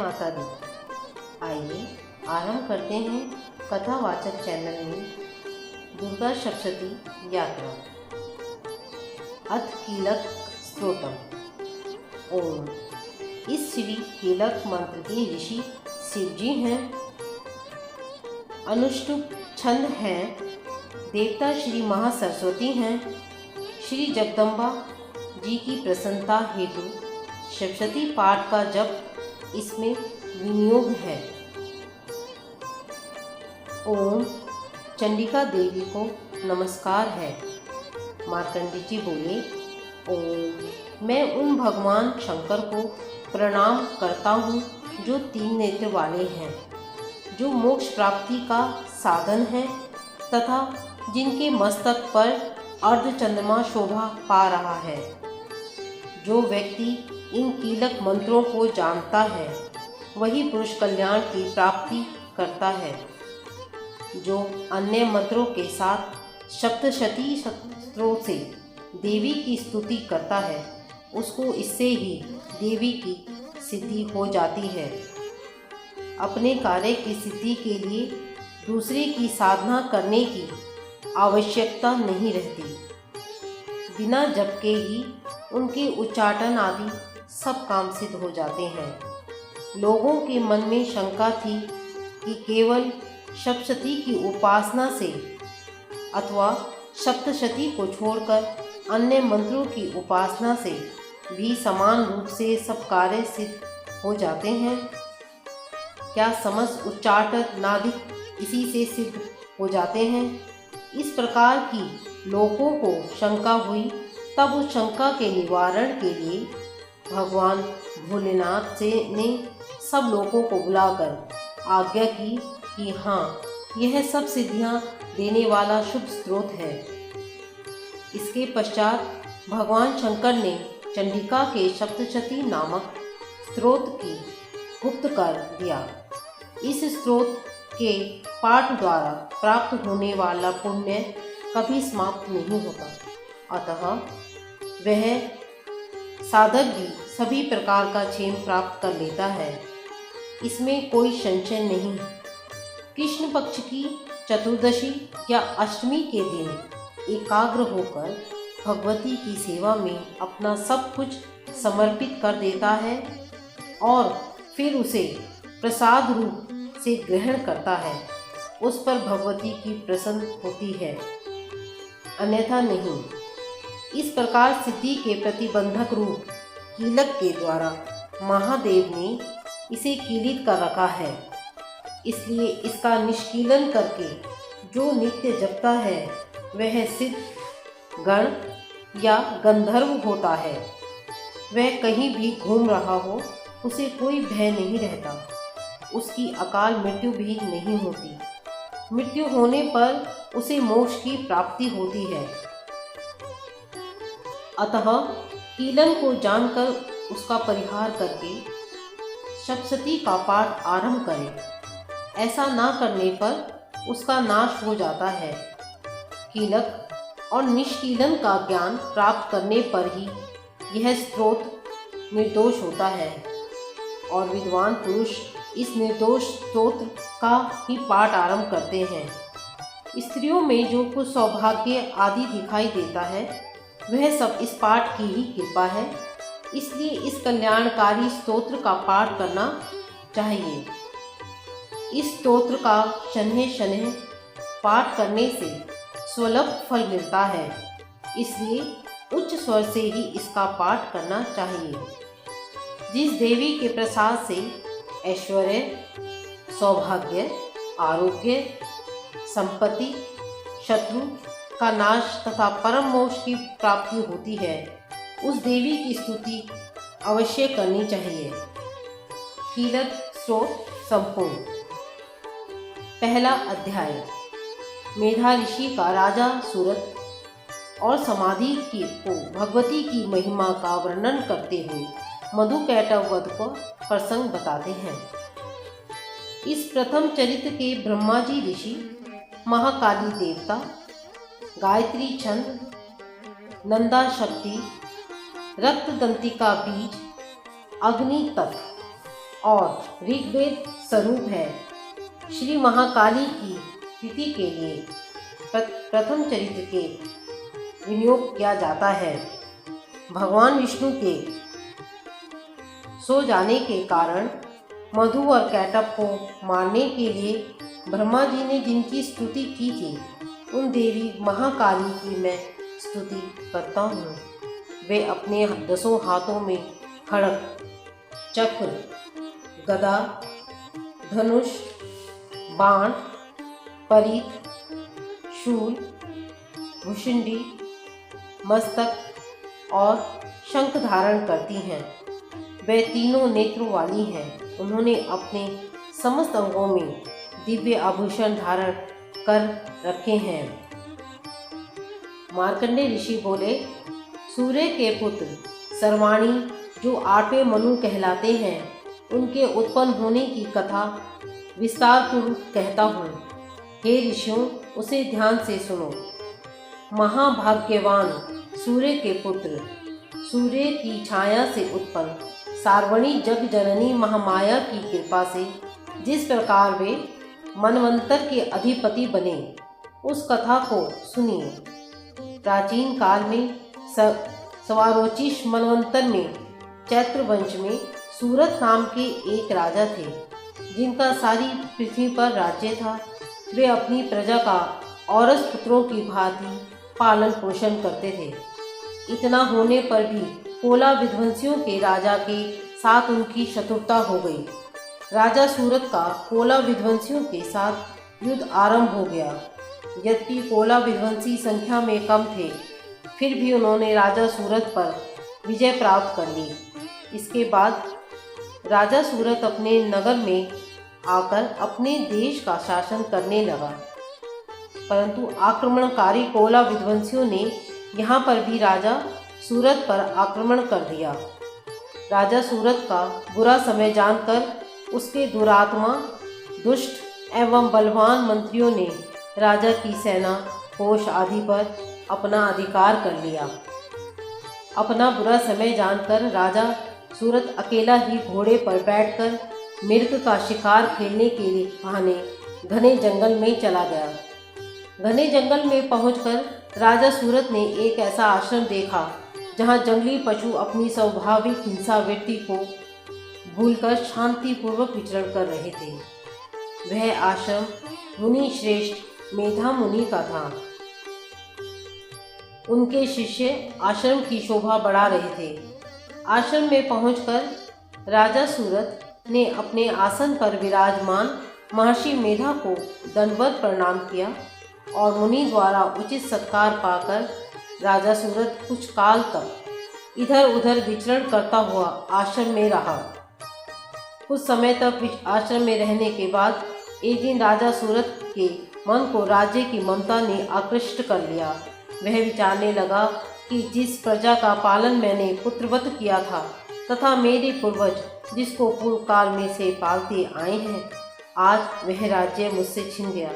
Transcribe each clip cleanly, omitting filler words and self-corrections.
माता दी। आइए आरंभ करते हैं कथावाचक चैनल में दुर्गा सप्तशती यात्रा। अथ कीलक स्तोत्रम। ओम। इस श्री कीलक मंत्र के ऋषि शिव जी हैं। अनुष्टुप छंद हैं। देवता श्री महासरस्वती हैं। श्री जगदम्बा जी की प्रसन्नता हेतु सप्तशती पाठ का जप इसमें विनियोग है। ओम। चंडिका देवी को नमस्कार है। मार्कंडेय जी बोले, ओम। मैं उन भगवान शंकर को प्रणाम करता हूँ जो 3 नेत्र वाले हैं, जो मोक्ष प्राप्ति का साधन है तथा जिनके मस्तक पर अर्धचंद्रमा शोभा पा रहा है। जो व्यक्ति इन कीलक मंत्रों को जानता है वही पुरुष कल्याण की प्राप्ति करता है। जो अन्य मंत्रों के साथ सप्तशती शस्त्रों से देवी की स्तुति करता है उसको इससे ही देवी की सिद्धि हो जाती है। अपने कार्य की सिद्धि के लिए दूसरे की साधना करने की आवश्यकता नहीं रहती। बिना जप के ही उनके उच्चाटन आदि सब काम सिद्ध हो जाते हैं। लोगों के मन में शंका थी कि केवल सप्तशती की उपासना से अथवा सप्तशती को छोड़कर अन्य मंत्रों की उपासना से भी समान रूप से सब कार्य सिद्ध हो जाते हैं। क्या समस्त उच्चाटन नादिक इसी से सिद्ध हो जाते हैं? इस प्रकार की लोगों को शंका हुई। तब उस शंका के निवारण के लिए भगवान भोलेनाथ ने सब लोगों को बुलाकर आज्ञा की कि हाँ, यह सब सिद्धियां देने वाला शुभ स्रोत है। इसके पश्चात भगवान शंकर ने चंडिका के सप्तशती नामक स्रोत की गुप्त कर दिया। इस स्रोत के पाठ द्वारा प्राप्त होने वाला पुण्य कभी समाप्त नहीं होता, अतः वह साधक भी सभी प्रकार का क्षेम प्राप्त कर लेता है। इसमें कोई संशय नहीं। कृष्ण पक्ष की चतुर्दशी या अष्टमी के दिन एकाग्र होकर भगवती की सेवा में अपना सब कुछ समर्पित कर देता है और फिर उसे प्रसाद रूप से ग्रहण करता है, उस पर भगवती की प्रसन्न होती है, अन्यथा नहीं। इस प्रकार सिद्धि के प्रतिबंधक रूप कीलक के द्वारा महादेव ने इसे कीलित कर रखा है। इसलिए इसका निष्कीलन करके जो नित्य जपता है वह सिद्ध, गण या गंधर्व होता है। वह कहीं भी घूम रहा हो उसे कोई भय नहीं रहता। उसकी अकाल मृत्यु भी नहीं होती। मृत्यु होने पर उसे मोक्ष की प्राप्ति होती है। अतः कीलन को जानकर उसका परिहार करके सप्तशती का पाठ आरंभ करें। ऐसा ना करने पर उसका नाश हो जाता है। कीलक और निष्कीलन का ज्ञान प्राप्त करने पर ही यह स्त्रोत निर्दोष होता है और विद्वान पुरुष इस निर्दोष स्तोत्र का ही पाठ आरंभ करते हैं। स्त्रियों में जो कुछ सौभाग्य आदि दिखाई देता है वह सब इस पाठ की ही कृपा है। इसलिए इस कल्याणकारी स्तोत्र का पाठ करना चाहिए। इस स्तोत्र का शनैः शनैः पाठ करने से स्वल्प फल मिलता है। इसलिए उच्च स्वर से ही इसका पाठ करना चाहिए। जिस देवी के प्रसाद से ऐश्वर्य, सौभाग्य, आरोग्य, संपत्ति, शत्रु का नाश तथा परम मोक्ष की प्राप्ति होती है, उस देवी की स्तुति अवश्य करनी चाहिए। कीलक स्तोत्र संपूर्ण। पहला अध्याय। मेधा ऋषि का राजा सूरत और समाधि की को भगवती की महिमा का वर्णन करते हुए मधुकैटभ वध को प्रसंग बताते हैं। इस प्रथम चरित्र के ब्रह्मा जी ऋषि, महाकाली देवता, गायत्री छंद, नंदा शक्ति, रक्त दंतिका बीज, अग्नि तत्व और ऋग्वेद स्वरूप है। श्री महाकाली की तिथि के लिए प्रथम चरित्र के विनियोग किया जाता है। भगवान विष्णु के सो जाने के कारण मधु और कैटभ को मारने के लिए ब्रह्मा जी ने जिनकी स्तुति की थी, उन देवी महाकाली की मैं स्तुति करता हूँ। वे अपने 10 हाथों में खड्ग, चक्र, गदा, धनुष, बाण, परिघ, शूल, भुशुंडी, मस्तक और शंख धारण करती हैं। वे तीनों नेत्रों वाली हैं। उन्होंने अपने समस्त अंगों में दिव्य आभूषण धारण कर रखे हैं। मार्कंडेय ऋषि बोले, सूर्य के पुत्र सर्वाणी जो 8वें मनु कहलाते हैं, उनके उत्पन्न होने की कथा विस्तार पूर्वक कहता हूँ। हे ऋषियों, उसे ध्यान से सुनो। महाभाग्यवान सूर्य के पुत्र, सूर्य की छाया से उत्पन्न सार्वणी जग जननी महामाया की कृपा से जिस प्रकार वे मनवंतर के अधिपति बने, उस कथा को सुनिए। प्राचीन काल में सवारोचिष मनवंतर में चैत्र वंश में सूरत नाम के एक राजा थे, जिनका सारी पृथ्वी पर राज्य था। वे अपनी प्रजा का औरस पुत्रों की भांति पालन पोषण करते थे। इतना होने पर भी कोला विध्वंसियों के राजा के साथ उनकी शत्रुता हो गई। राजा सूरत का कोला विध्वंसियों के साथ युद्ध आरंभ हो गया। यद्यपि कोला विध्वंसी संख्या में कम थे, फिर भी उन्होंने राजा सूरत पर विजय प्राप्त कर ली। इसके बाद राजा सूरत अपने नगर में आकर अपने देश का शासन करने लगा, परंतु आक्रमणकारी कोला विध्वंसियों ने यहाँ पर भी राजा सूरत पर आक्रमण कर दिया। राजा सूरत का बुरा समय जानकर उसके दुरात्मा, दुष्ट एवं बलवान मंत्रियों ने राजा की सेना, कोष आदि पर अपना अधिकार कर लिया। अपना बुरा समय जानकर राजा सूरत अकेला ही घोड़े पर बैठकर मिर्ग का शिकार खेलने के लिए बहाने घने जंगल में चला गया। घने जंगल में पहुंचकर राजा सूरत ने एक ऐसा आश्रम देखा, जहां जंगली पशु अपनी स्वाभाविक हिंसा वृत्ति को भूलकर शांतिपूर्वक विचरण कर रहे थे। वह आश्रम मुनि श्रेष्ठ मेधा मुनि का था। उनके शिष्य आश्रम की शोभा बढ़ा रहे थे। आश्रम में पहुंचकर राजा सूरत ने अपने आसन पर विराजमान महर्षि मेधा को दंडवत प्रणाम किया और मुनि द्वारा उचित सत्कार पाकर राजा सूरत कुछ काल तक इधर उधर विचरण करता हुआ आश्रम में रहा। कुछ समय तक आश्रम में रहने के बाद एक दिन राजा सूरत के मन को राज्य की ममता ने आकृष्ट कर लिया। वह विचारने लगा कि जिस प्रजा का पालन मैंने पुत्रवत किया था तथा मेरे पूर्वज जिसको पूर्व काल में से पालते आए हैं, आज वह राज्य मुझसे छिन गया।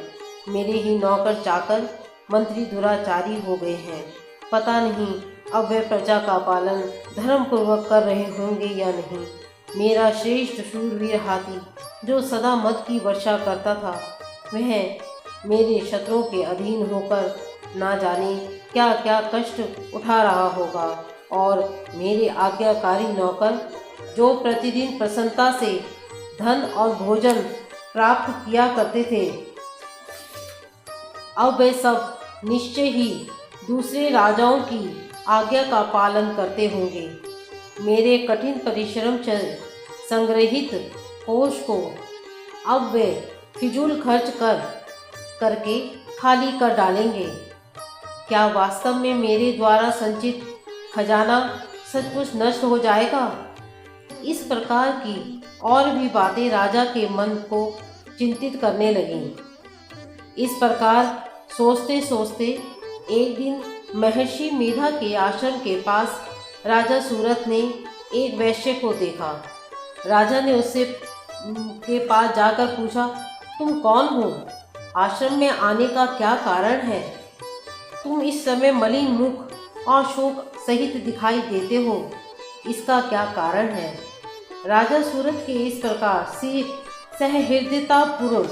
मेरे ही नौकर चाकर मंत्री दुराचारी हो गए हैं। पता नहीं अब वह प्रजा का पालन धर्म पूर्वक कर रहे होंगे या नहीं। मेरा श्रेष्ठ शूरवीर हाथी जो सदा मद की वर्षा करता था, वह मेरे शत्रुओं के अधीन होकर ना जाने क्या क्या कष्ट उठा रहा होगा, और मेरे आज्ञाकारी नौकर जो प्रतिदिन प्रसन्नता से धन और भोजन प्राप्त किया करते थे, अब वे सब निश्चय ही दूसरे राजाओं की आज्ञा का पालन करते होंगे। मेरे कठिन परिश्रम से संग्रहित कोष को अब वे फिजूल खर्च करके खाली कर डालेंगे। क्या वास्तव में मेरे द्वारा संचित खजाना सचमुच नष्ट हो जाएगा? इस प्रकार की और भी बातें राजा के मन को चिंतित करने लगीं। इस प्रकार सोचते सोचते एक दिन महर्षि मेधा के आश्रम के पास राजा सूरत ने एक वैश्य को देखा। राजा ने उससे के पास जाकर पूछा, तुम कौन हो? आश्रम में आने का क्या कारण है? तुम इस समय मलिन मुख और शोक सहित दिखाई देते हो, इसका क्या कारण है? राजा सूरत के इस प्रकार से सहृदयतापूर्ण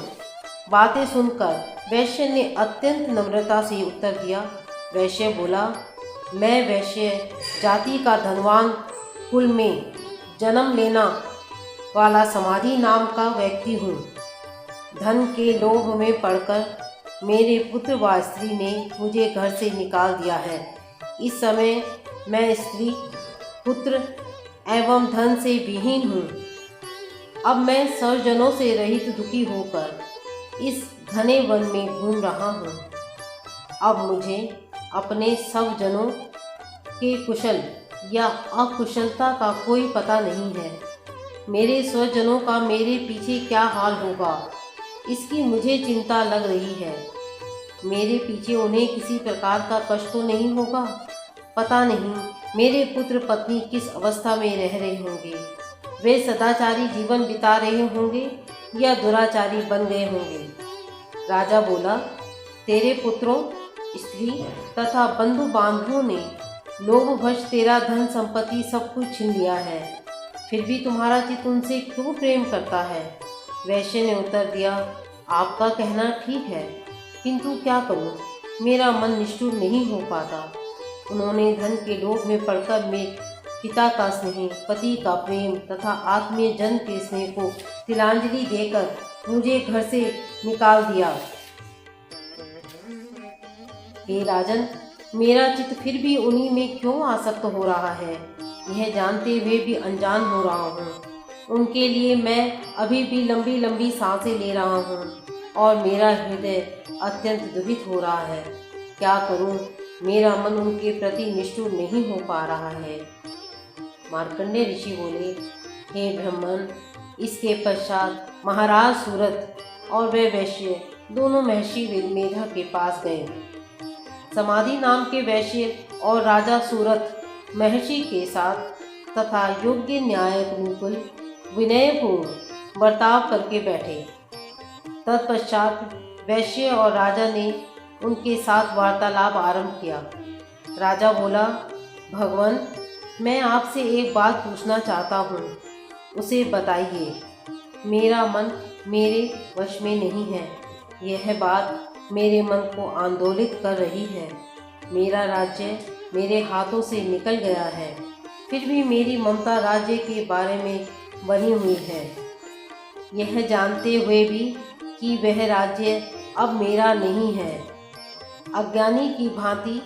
बातें सुनकर वैश्य ने अत्यंत नम्रता से उत्तर दिया। वैश्य बोला, मैं वैश्य जाति का धनवान कुल में जन्म लेना वाला समाधि नाम का व्यक्ति हूँ। धन के लोभ में पड़कर मेरे पुत्र व स्त्री ने मुझे घर से निकाल दिया है। इस समय मैं स्त्री, पुत्र एवं धन से विहीन हूँ। अब मैं स्वजनों से रहित दुखी होकर इस घने वन में घूम रहा हूँ। अब मुझे अपने स्वजनों के कुशल या अकुशलता का कोई पता नहीं है। मेरे स्वजनों का मेरे पीछे क्या हाल होगा, इसकी मुझे चिंता लग रही है। मेरे पीछे उन्हें किसी प्रकार का कष्ट तो नहीं होगा। पता नहीं मेरे पुत्र पत्नी किस अवस्था में रह रहे होंगे। वे सदाचारी जीवन बिता रहे होंगे या दुराचारी बन गए होंगे। राजा बोला, तेरे पुत्रों, स्त्री तथा बंधु बांधवों ने लोभवश तेरा धन संपत्ति सब कुछ छीन लिया है, फिर भी तुम्हारा चित्त उनसे क्यों प्रेम करता है? वैश्य ने उत्तर दिया, आपका कहना ठीक है, किंतु क्या करूं, मेरा मन निष्ठुर नहीं हो पाता। उन्होंने धन के लोभ में पड़कर मेरे पिता का स्नेह, पति का प्रेम तथा आत्मीय जन के स्नेह को तिलांजलि देकर मुझे घर से निकाल दिया। हे राजन, मेरा चित्त फिर भी उन्हीं में क्यों आसक्त हो रहा है, यह जानते हुए भी अनजान हो रहा हूँ। उनके लिए मैं अभी भी लंबी लंबी सांसें ले रहा हूँ और मेरा हृदय अत्यंत दुखित हो रहा है। क्या करूँ, मेरा मन उनके प्रति निष्ठुर नहीं हो पा रहा है। मार्कंडेय ऋषि बोले, हे ब्राह्मण, इसके पश्चात महाराज सूरत और वे वैश्य दोनों महर्षि मेधा के पास गए। समाधि नाम के वैश्य और राजा सूरत महर्षि के साथ तथा योग्य न्यायिक अनुकूल विनयपूर्ण बर्ताव करके बैठे। तत्पश्चात वैश्य और राजा ने उनके साथ वार्तालाप आरंभ किया। राजा बोला, भगवान, मैं आपसे एक बात पूछना चाहता हूँ, उसे बताइए। मेरा मन मेरे वश में नहीं है। यह बात मेरे मन को आंदोलित कर रही है। मेरा राज्य मेरे हाथों से निकल गया है, फिर भी मेरी ममता राज्य के बारे में बनी हुई है, यह जानते हुए भी कि वह राज्य अब मेरा नहीं है। अज्ञानी की भांति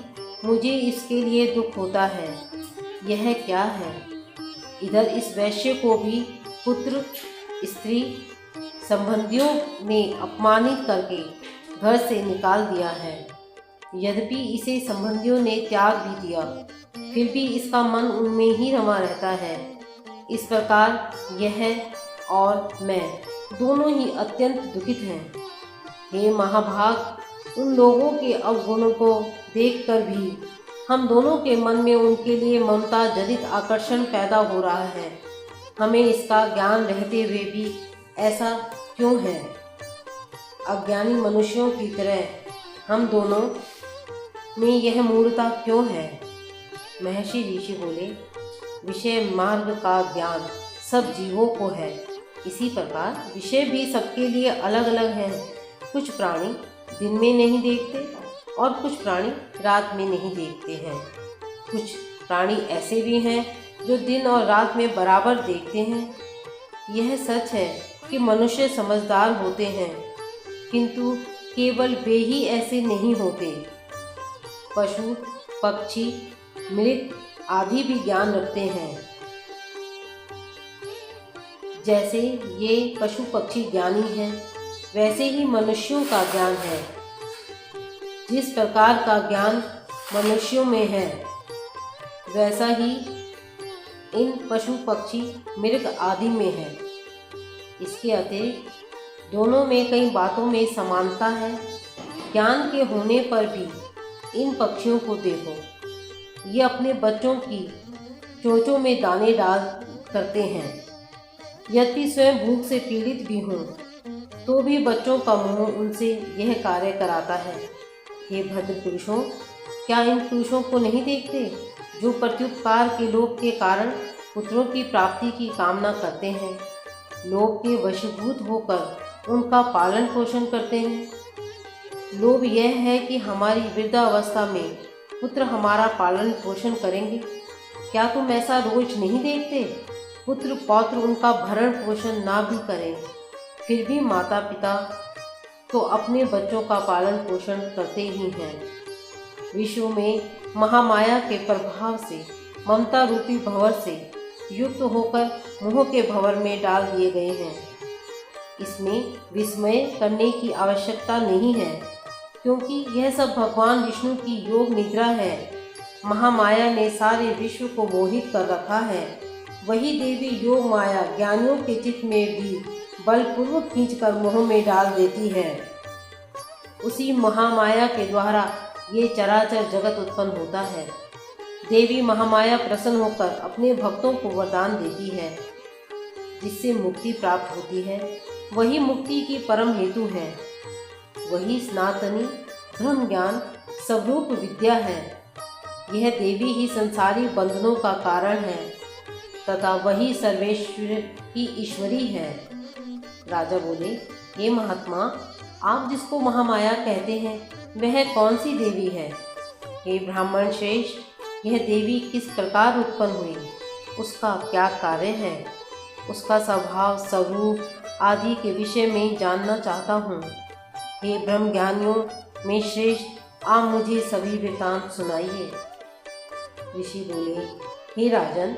मुझे इसके लिए दुख होता है। यह क्या है? इधर इस वैश्य को भी पुत्र, स्त्री, संबंधियों ने अपमानित करके घर से निकाल दिया है। यद्यपि इसे संबंधियों ने त्याग भी दिया, फिर भी इसका मन उनमें ही रमा रहता है। इस प्रकार यह और मैं दोनों ही अत्यंत दुखित हैं। हे महाभाग, उन लोगों के अवगुणों को देखकर भी हम दोनों के मन में उनके लिए ममता जनित आकर्षण पैदा हो रहा है। हमें इसका ज्ञान रहते हुए भी ऐसा क्यों है? अज्ञानी मनुष्यों की तरह हम दोनों में यह मूढ़ता क्यों है? महर्षि ऋषि बोले, विषय मार्ग का ज्ञान सब जीवों को है। इसी प्रकार विषय भी सबके लिए अलग अलग हैं। कुछ प्राणी दिन में नहीं देखते और कुछ प्राणी रात में नहीं देखते हैं। कुछ प्राणी ऐसे भी हैं जो दिन और रात में बराबर देखते हैं। यह सच है कि मनुष्य समझदार होते हैं, किंतु केवल वे ही ऐसे नहीं होते। पशु, पक्षी, मृग आदि भी ज्ञान रखते हैं। जैसे ये पशु पक्षी ज्ञानी हैं, वैसे ही मनुष्यों का ज्ञान है। जिस प्रकार का ज्ञान मनुष्यों में है, वैसा ही इन पशु पक्षी मृग आदि में है। इसके अतिरिक्त दोनों में कई बातों में समानता है। ज्ञान के होने पर भी इन पक्षियों को देखो, ये अपने बच्चों की चोंचों में दाने डाल करते हैं। यदि स्वयं भूख से पीड़ित भी हों, तो भी बच्चों का मुंह उनसे यह कार्य कराता है। हे भद्र पुरुषों, क्या इन पुरुषों को नहीं देखते जो प्रत्युपकार के लोभ के कारण पुत्रों की प्राप्ति की कामना करते हैं, लोभ के वशीभूत होकर उनका पालन पोषण करते हैं। लोभ यह है कि हमारी वृद्धावस्था में पुत्र हमारा पालन पोषण करेंगे। क्या तुम ऐसा रोज नहीं देखते? पुत्र पौत्र उनका भरण पोषण ना भी करें, फिर भी माता पिता तो अपने बच्चों का पालन पोषण करते ही हैं। विश्व में महामाया के प्रभाव से, ममता रूपी भंवर से युक्त होकर मोह के भंवर में डाल दिए गए हैं। इसमें विस्मय करने की आवश्यकता नहीं है, क्योंकि यह सब भगवान विष्णु की योग निद्रा है। महामाया ने सारे विश्व को मोहित कर रखा है। वही देवी योग माया ज्ञानियों के चित्त में भी बलपूर्वक खींचकर मोह में डाल देती है। उसी महामाया के द्वारा ये चराचर जगत उत्पन्न होता है। देवी महामाया प्रसन्न होकर अपने भक्तों को वरदान देती है, जिससे मुक्ति प्राप्त होती है। वही मुक्ति की परम हेतु है। वही सनातनी ब्रह्म ज्ञान स्वरूप विद्या है। यह देवी ही संसारी बंधनों का कारण है तथा वही सर्वेश्वर की ईश्वरी है। राजा बोले, हे महात्मा, आप जिसको महामाया कहते हैं वह कौन सी देवी है? हे ब्राह्मण श्रेष्ठ, यह देवी किस प्रकार उत्पन्न हुई, उसका क्या कार्य है, उसका स्वभाव स्वरूप आदि के विषय में जानना चाहता हूँ। हे ब्रह्म ज्ञानियों में श्रेष्ठ, आप मुझे सभी वृत्तांत सुनाइए। ऋषि बोले, हे राजन,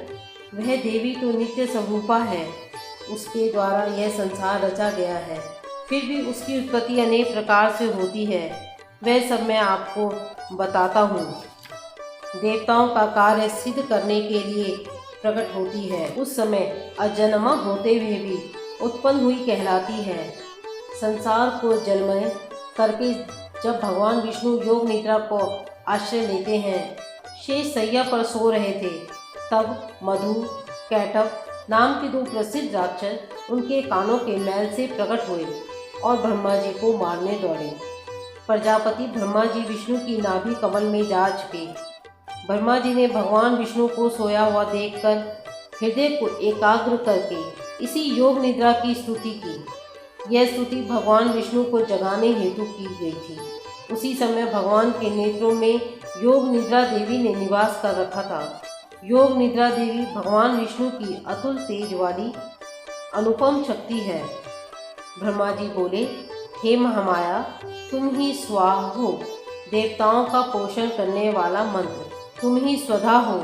वह देवी तो नित्य स्वरूपा है। उसके द्वारा यह संसार रचा गया है, फिर भी उसकी उत्पत्ति अनेक प्रकार से होती है। वह सब मैं आपको बताता हूँ। देवताओं का कार्य सिद्ध करने के लिए प्रकट होती है। उस समय अजन्मा होते हुए भी उत्पन्न हुई कहलाती है। संसार को जलमय करके जब भगवान विष्णु योग निद्रा को आश्रय लेते हैं, शेष सैया पर सो रहे थे, तब मधु कैटव नाम के दो प्रसिद्ध राक्षस उनके कानों के मैल से प्रकट हुए और ब्रह्मा जी को मारने दौड़े। प्रजापति ब्रह्मा जी विष्णु की नाभि कमल में जा चुके। ब्रह्मा जी ने भगवान विष्णु को सोया हुआ देखकर हृदय को एकाग्र करके इसी योग निद्रा की स्तुति की। यह स्तुति भगवान विष्णु को जगाने हेतु की गई थी। उसी समय भगवान के नेत्रों में योग निद्रा देवी ने निवास कर रखा था। योग निद्रा देवी भगवान विष्णु की अतुल तेज वाली अनुपम शक्ति है। ब्रह्मा जी बोले, हे महामाया, तुम ही स्वाहा हो, देवताओं का पोषण करने वाला मंत्र। तुम ही स्वधा हो,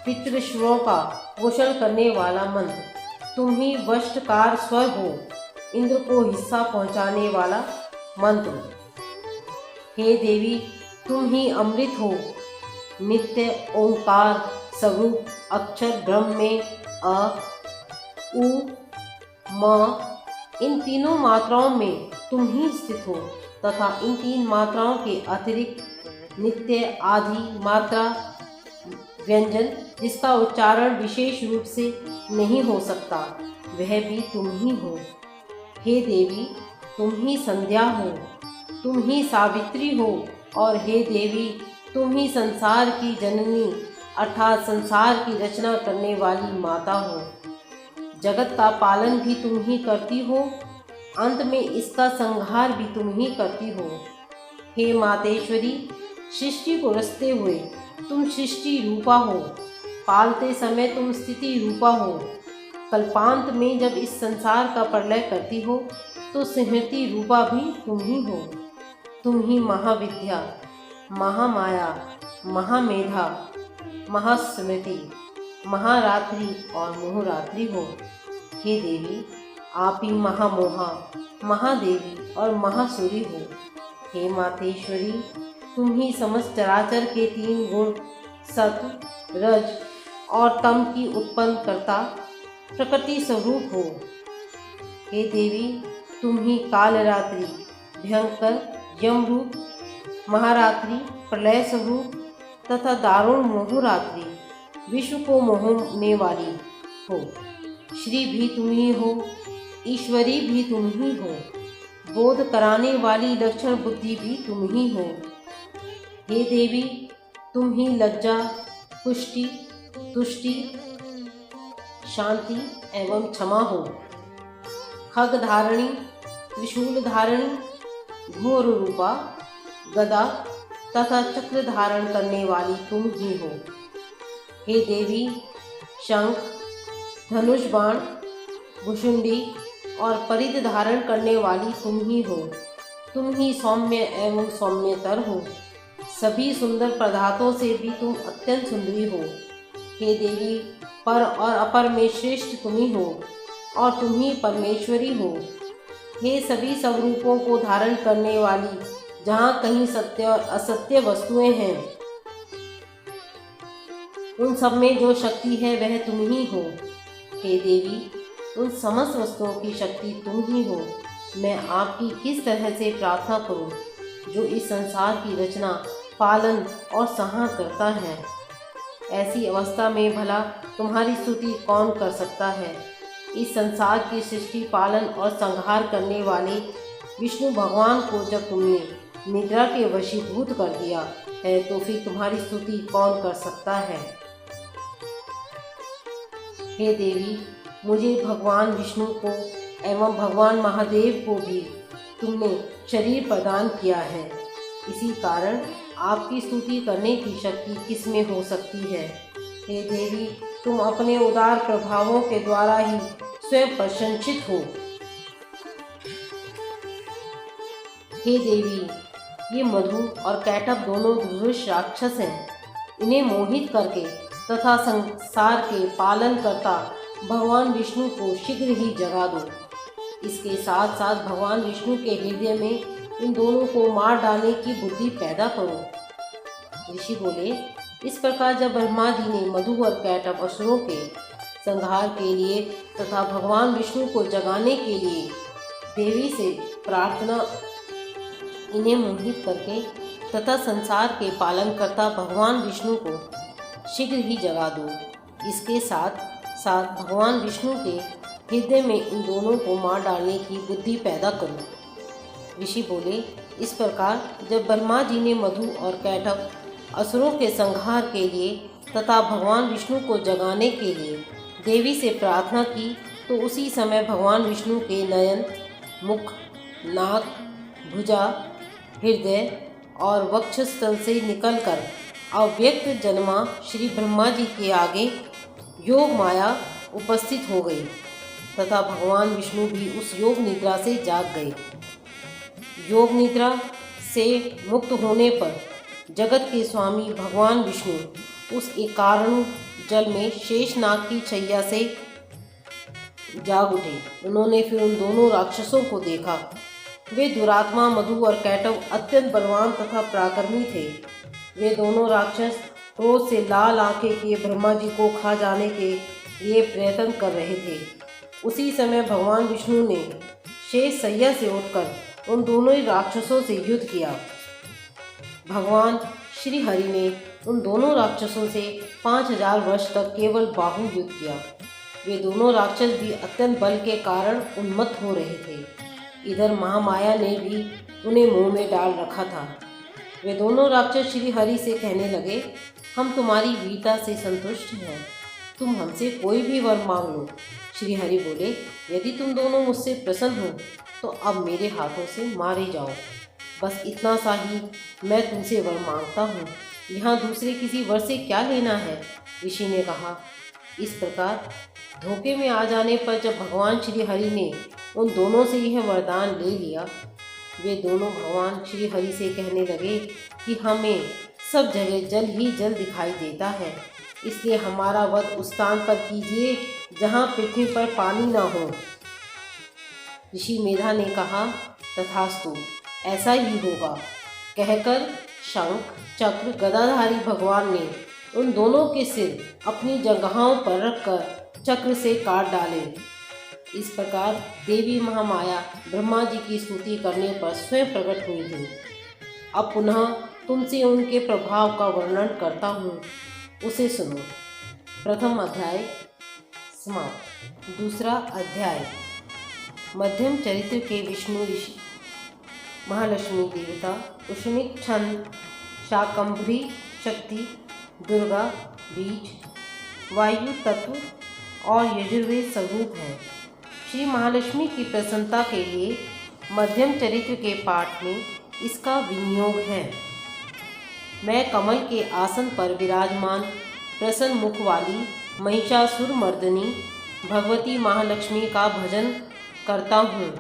पितृश्वरों का पोषण करने वाला मंत्र। तुम ही वष्टकार स्वर हो, इंद्र को हिस्सा पहुँचाने वाला मंत्र। हे देवी, तुम ही अमृत हो, नित्य ओंकार स्वरूप अक्षर ब्रह्म में अ, उ, म इन तीनों मात्राओं में तुम ही स्थित हो तथा इन तीन मात्राओं के अतिरिक्त नित्य आदि मात्रा व्यंजन जिसका उच्चारण विशेष रूप से नहीं हो सकता, वह भी तुम ही हो। हे देवी, तुम ही संध्या हो, तुम ही सावित्री हो, और हे देवी, तुम ही संसार की जननी अर्थात संसार की रचना करने वाली माता हो। जगत का पालन भी तुम ही करती हो, अंत में इसका संहार भी तुम ही करती हो। हे मातेश्वरी, सृष्टि को रचते हुए तुम सृष्टि रूपा हो, पालते समय तुम स्थिति रूपा हो, कल्पांत में जब इस संसार का प्रलय करती हो तो स्मृति रूपा भी तुम ही हो। तुम ही महाविद्या, महामाया, महामेधा, महास्मृति, महारात्रि और मोहरात्रि हो। हे देवी, आप ही महामोहा, महादेवी और महासूरी हो। हे मातेश्वरी, तुम ही समस्त चराचर के तीन गुण सत्व, रज और तम की उत्पन्न करता प्रकृति स्वरूप हो। हे देवी, तुम ही कालरात्रि, भयंकर यमरूप, महारात्रि, प्रलय स्वरूप तथा दारुण मोहरात्रि, विश्व को मोहने वाली हो। श्री भी तुम ही हो, ईश्वरी भी तुम ही हो, बोध कराने वाली लक्षण बुद्धि भी तुम ही हो। हे देवी, तुम ही लज्जा, पुष्टि, तुष्टि, शांति एवं क्षमा हो। खग धारणी, त्रिशूल धारणी, घोर रूपा, गदा तथा चक्र धारण करने वाली तुम ही हो। हे देवी, शंख, धनुष बाण, भुशुंडी और परिध धारण करने वाली तुम ही हो। तुम ही सौम्य एवं सौम्यतर हो। सभी सुंदर पदार्थों से भी तुम अत्यंत सुंदरी हो। हे देवी, पर और अपर में श्रेष्ठ तुम ही हो और तुम ही परमेश्वरी हो। हे सभी सब रूपों को धारण करने वाली, जहाँ कहीं सत्य और असत्य वस्तुएं हैं, उन सब में जो शक्ति है वह तुम ही हो। हे देवी, उन समस्त वस्तुओं की शक्ति तुम ही हो। मैं आपकी किस तरह से प्रार्थना करूं, जो इस संसार की रचना, पालन और संहार करता है। ऐसी अवस्था में भला तुम्हारी स्तुति कौन कर सकता है। इस संसार की सृष्टि, पालन और संहार करने वाले विष्णु भगवान को जब तुमने निद्रा के वशीभूत कर दिया है, तो फिर तुम्हारी स्तुति कौन कर सकता है। हे देवी, मुझे भगवान विष्णु को एवं भगवान महादेव को भी तुमने शरीर प्रदान किया है। इसी कारण आपकी स्तुति करने की शक्ति किसमें हो सकती है। हे देवी, तुम अपने उदार प्रभावों के द्वारा ही स्वयं प्रशंसित हो। हे देवी, ये मधु और कैटभ दोनों दुर्धर्ष राक्षस हैं। इन्हें मोहित करके तथा संसार के पालन करता भगवान विष्णु को शीघ्र ही जगा दो। इसके साथ साथ भगवान विष्णु के हृदय में इन दोनों को मार डालने की बुद्धि पैदा करो। ऋषि बोले, इस प्रकार जब ब्रह्मा जी ने मधु और कैटभ असुरों के संहार के लिए तथा भगवान विष्णु को जगाने के लिए देवी से प्रार्थना, इन्हें मोहित करके तथा संसार के पालन करता भगवान विष्णु को शीघ्र ही जगा दो। इसके साथ साथ भगवान विष्णु के हृदय में इन दोनों को मार डालने की बुद्धि पैदा करो। ऋषि बोले, इस प्रकार जब ब्रह्मा जी ने मधु और कैटभ असुरों के संहार के लिए तथा भगवान विष्णु को जगाने के लिए देवी से प्रार्थना की, तो उसी समय भगवान विष्णु के नयन, मुख, नाक, भुजा, हृदय और वक्षस्थल से निकलकर अव्यक्त जन्मा श्री ब्रह्मा जी के आगे योग माया उपस्थित हो गई तथा भगवान विष्णु भी उस योग निद्रा से जाग गए। योग निद्रा से मुक्त होने पर जगत के स्वामी भगवान विष्णु उस एकारण जल में शेषनाग की शैया से जाग उठे। उन्होंने फिर उन दोनों राक्षसों को देखा। वे दुरात्मा मधु और कैटभ अत्यंत बलवान तथा पराक्रमी थे। वे दोनों राक्षस क्रोध से लाल आंखें किए ब्रह्मा जी को खा जाने के लिए प्रयत्न कर रहे थे। उसी समय भगवान विष्णु ने शेष शैया से उठकर उन दोनों ही राक्षसों से युद्ध किया। भगवान श्री हरि ने उन दोनों राक्षसों से 5000 वर्ष तक केवल बाहु युद्ध किया। वे दोनों राक्षस भी अत्यंत बल के कारण उन्मत्त हो रहे थे। इधर महामाया ने भी उन्हें मुंह में डाल रखा था। वे दोनों राक्षस श्री हरि से कहने लगे, हम तुम्हारी वीरता से संतुष्ट हैं, तुम हमसे कोई भी वर मांग लो। श्री हरि बोले, यदि तुम दोनों मुझसे प्रसन्न हो तो अब मेरे हाथों से मारे जाओ। बस इतना सा ही मैं तुमसे वर मांगता हूँ, यहाँ दूसरे किसी वर से क्या लेना है। ऋषि ने कहा। इस प्रकार धोखे में आ जाने पर जब भगवान श्री हरि ने उन दोनों से यह वरदान ले लिया, वे दोनों भगवान श्री हरि से कहने लगे कि हमें सब जगह जल ही जल दिखाई देता है, इसलिए हमारा वध उस स्थान पर कीजिए जहाँ पृथ्वी पर पानी न हो। ऋषि मेधा ने कहा, तथास्तु, ऐसा ही होगा। कहकर शंख, चक्र, गदाधारी भगवान ने उन दोनों के सिर अपनी जगहों पर रखकर चक्र से काट डाले। इस प्रकार देवी महामाया ब्रह्मा जी की स्तुति करने पर स्वयं प्रकट हुई थी। अब पुनः तुमसे उनके प्रभाव का वर्णन करता हूँ, उसे सुनो। प्रथम अध्याय समाप्त। दूसरा अध्याय मध्यम चरित्र के विष्णु ऋषि, महालक्ष्मी देवता, उष्णिक छंद, शाकंभरी शक्ति, दुर्गा बीज, वायु तत्व, और यजुर्वेद स्वरूप हैं। श्री महालक्ष्मी की प्रसन्नता के लिए मध्यम चरित्र के पाठ में इसका विनियोग है। मैं कमल के आसन पर विराजमान प्रसन्न मुख वाली महिषासुर मर्दिनी भगवती महालक्ष्मी का भजन करता हूँ,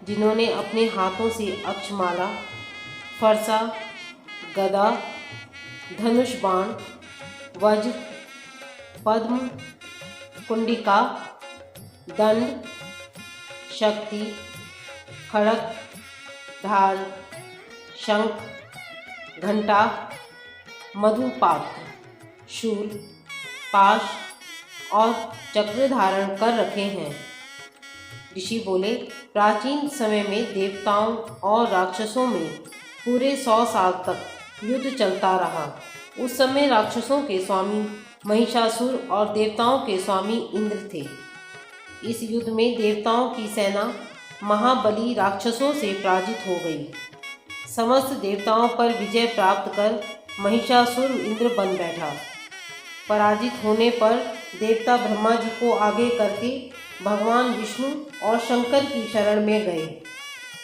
जिन्होंने अपने हाथों से अक्षमाला, फरसा, गदा, धनुष बाण, वज्र, पद्म, कुंडिका, दंड, शक्ति, खड़ग, ढाल, शंख, घंटा, मधुपात्र, शूल, पाश और चक्र धारण कर रखे हैं। ऋषि बोले, प्राचीन समय में देवताओं और राक्षसों में पूरे 100 साल तक युद्ध चलता रहा। उस समय राक्षसों के स्वामी महिषासुर और देवताओं के स्वामी इंद्र थे। इस युद्ध में देवताओं की सेना महाबली राक्षसों से पराजित हो गई। समस्त देवताओं पर विजय प्राप्त कर महिषासुर इंद्र बन बैठा। पराजित होने पर देवता ब्रह्मा जी को आगे करके भगवान विष्णु और शंकर की शरण में गए।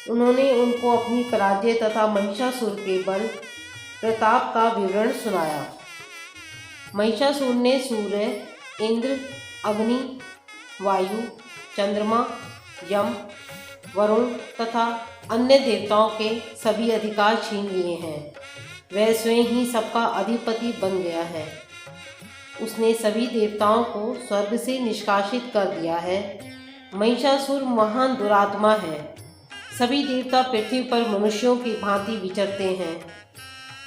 उन्होंने उनको अपनी पराजय तथा महिषासुर के बल प्रताप का विवरण सुनाया। महिषासुर ने सूर्य, इंद्र, अग्नि, वायु, चंद्रमा, यम, वरुण तथा अन्य देवताओं के सभी अधिकार छीन लिए हैं। वह स्वयं ही सबका अधिपति बन गया है। उसने सभी देवताओं को स्वर्ग से निष्कासित कर दिया है। महिषासुर महान दुरात्मा है। सभी देवता पृथ्वी पर मनुष्यों की भांति विचरते हैं।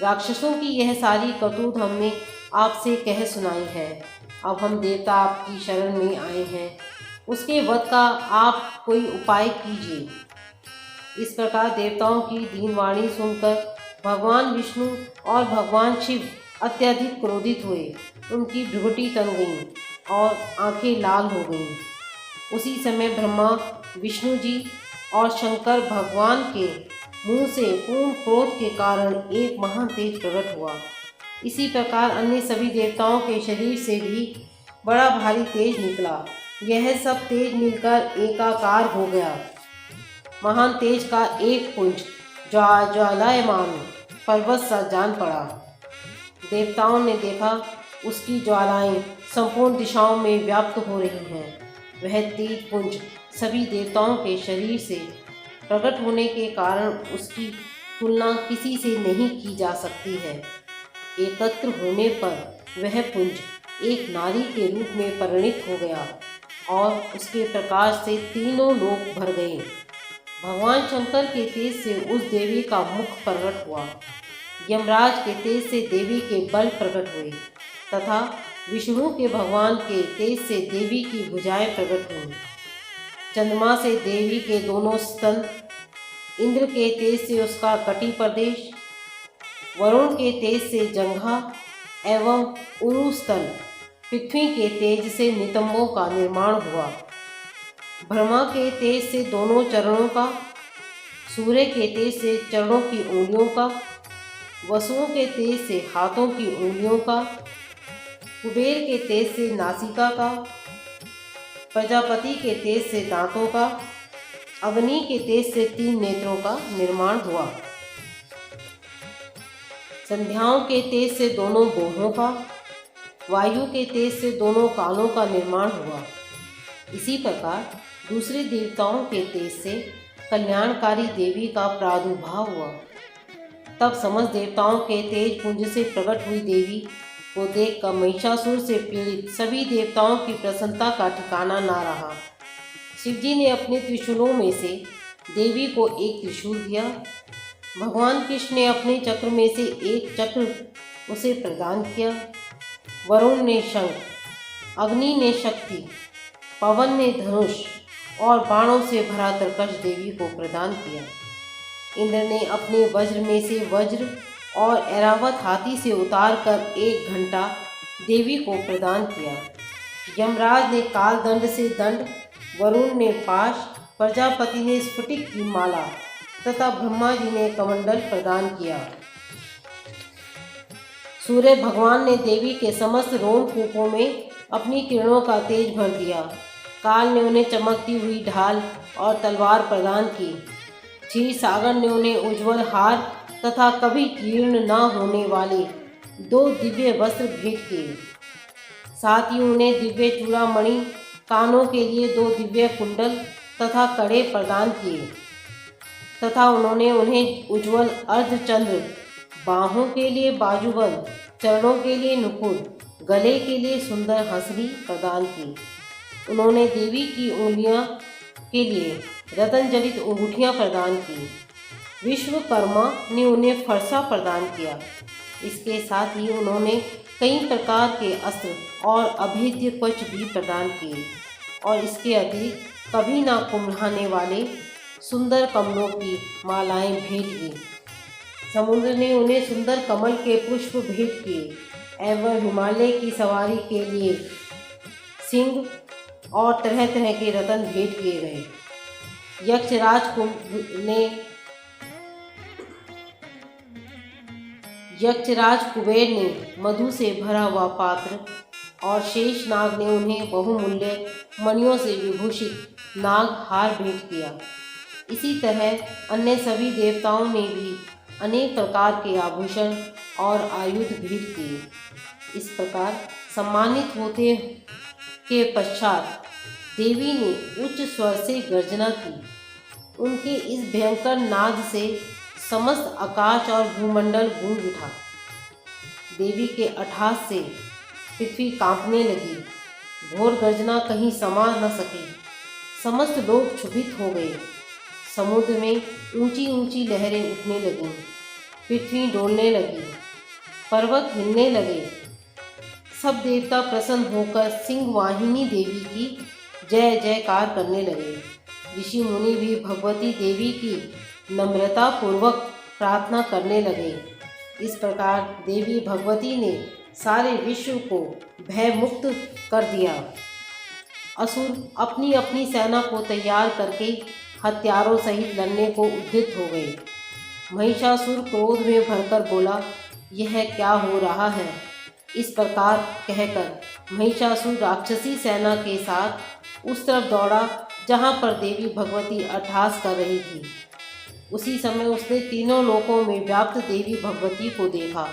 राक्षसों की यह सारी करतूत हमने आपसे कह सुनाई है। अब हम देवता आपकी शरण में आए हैं, उसके वध का आप कोई उपाय कीजिए। इस प्रकार देवताओं की दीनवाणी सुनकर भगवान विष्णु और भगवान शिव अत्यधिक क्रोधित हुए। उनकी भ्रुकुटी तन गई और आंखें लाल हो गईं। उसी समय ब्रह्मा, विष्णु जी और शंकर भगवान के मुंह से पूर्ण क्रोध के कारण एक महान तेज प्रकट हुआ। इसी प्रकार अन्य सभी देवताओं के शरीर से भी बड़ा भारी तेज निकला। यह सब तेज मिलकर एकाकार हो गया। महान तेज का एक पुंज ज्वालायमान पर्वत सा जान पड़ा। देवताओं ने देखा उसकी ज्वालाएं संपूर्ण दिशाओं में व्याप्त हो रही हैं। वह तेज पुंज सभी देवताओं के शरीर से प्रकट होने के कारण उसकी तुलना किसी से नहीं की जा सकती है। एकत्र होने पर वह पुंज एक नारी के रूप में परिणित हो गया और उसके प्रकाश से तीनों लोक भर गए। भगवान शंकर के तेज से उस देवी का मुख प्रकट हुआ। यमराज के तेज से देवी के बल प्रकट हुए तथा विष्णु के भगवान के तेज से देवी की भुजाएं प्रकट हुई। चंद्रमा से देवी के दोनों स्तन, इंद्र के तेज से उसका कटी प्रदेश, वरुण के तेज से जंघा एवं उरुस्थल, पृथ्वी के तेज से नितंबों का निर्माण हुआ। ब्रह्मा के तेज से दोनों चरणों का, सूर्य के तेज से चरणों की उंगलियों का, वसुओं के तेज से हाथों की उंगलियों का, कुबेर के तेज से नासिका का, प्रजापति के तेज से दांतों का, अग्नि के तेज से 3 नेत्रों का निर्माण हुआ। संध्याओं के तेज से दोनों बाहों का, वायु के तेज से दोनों कानों का निर्माण हुआ। इसी प्रकार दूसरे देवताओं के तेज से कल्याणकारी देवी का प्रादुर्भाव हुआ। तब समस्त देवताओं के तेज पुंज से प्रकट हुई देवी को देखकर महिषासुर से पीड़ित सभी देवताओं की प्रसन्नता का ठिकाना ना रहा। शिवजी ने अपने त्रिशूलों में से देवी को एक त्रिशूल दिया। भगवान कृष्ण ने अपने चक्र में से एक चक्र उसे प्रदान किया। वरुण ने शंख, अग्नि ने शक्ति, पवन ने धनुष और बाणों से भरा तरकश देवी को प्रदान किया। इंद्र ने अपने वज्र में से वज्र और ऐरावत हाथी से उतार कर 1 घंटा देवी को प्रदान किया। यमराज ने काल दंड से दंड, वरुण ने पाश, प्रजापति ने स्फटिक की माला तथा ब्रह्मा जी ने कमंडल प्रदान किया। सूर्य भगवान ने देवी के समस्त रोमकूपों में अपनी किरणों का तेज भर दिया। काल ने उन्हें चमकती हुई ढाल और तलवार प्रदान की। क्षीर सागर ने उन्हें उज्ज्वल हार तथा कभी जीर्ण न होने वाले 2 दिव्य वस्त्र भेंट किए। साथ ही उन्हें दिव्य चूड़ामणि, कानों के लिए 2 दिव्य कुंडल तथा कड़े प्रदान किए तथा उन्होंने उन्हें उज्ज्वल अर्धचंद्र, बाहों के लिए बाजूबंद, चरणों के लिए नुपुर, गले के लिए सुंदर हंसली प्रदान की। उन्होंने देवी की उंगलियों के लिए रतन जड़ित अंगूठियाँ प्रदान की। विश्वकर्मा ने उन्हें फरसा प्रदान किया। इसके साथ ही उन्होंने कई प्रकार के अस्त्र और अभेद्य कवच भी प्रदान किए और इसके अतिरिक्त कभी ना कुम्हलाने वाले सुंदर कमलों की मालाएं भेंट की। समुद्र ने उन्हें सुंदर कमल के पुष्प भेंट किए एवं हिमालय की सवारी के लिए सिंह और तरह तरह के रत्न भेंट किए गए। यक्षराज कुबेर ने मधु से भरा हुआ पात्र और शेष नाग ने उन्हें बहुमूल्य मणियों से विभूषित नाग हार भेंट किया। इसी तरह अन्य सभी देवताओं ने भी अनेक प्रकार के आभूषण और आयुध भेंट किए। इस प्रकार सम्मानित होते के पश्चात देवी ने उच्च स्वर से गर्जना की। उनके इस भयंकर नाद से समस्त आकाश और भूमंडल गूंज उठा। देवी के अट्टहास से पृथ्वी कांपने लगी। घोर गर्जना कहीं समा न सकी। समस्त लोग क्षुभित हो गए। समुद्र में ऊंची ऊंची लहरें उठने लगीं। पृथ्वी डोलने लगी। पर्वत हिलने लगे। सब देवता प्रसन्न होकर सिंहवाहिनी देवी की जय जयकार करने लगे। ऋषि मुनि भी भगवती देवी की नम्रता पूर्वक प्रार्थना करने लगे। इस प्रकार देवी भगवती ने सारे विश्व को भय मुक्त कर दिया। असुर अपनी अपनी सेना को तैयार करके हथियारों सहित लड़ने को उद्यत हो गए। महिषासुर क्रोध में भरकर बोला, यह क्या हो रहा है? इस प्रकार कहकर महिषासुर राक्षसी सेना के साथ उस तरफ दौड़ा जहाँ पर देवी भगवती अट्टहास कर रही थी। उसी समय उसने तीनों लोकों में व्याप्त देवी भगवती को देखा।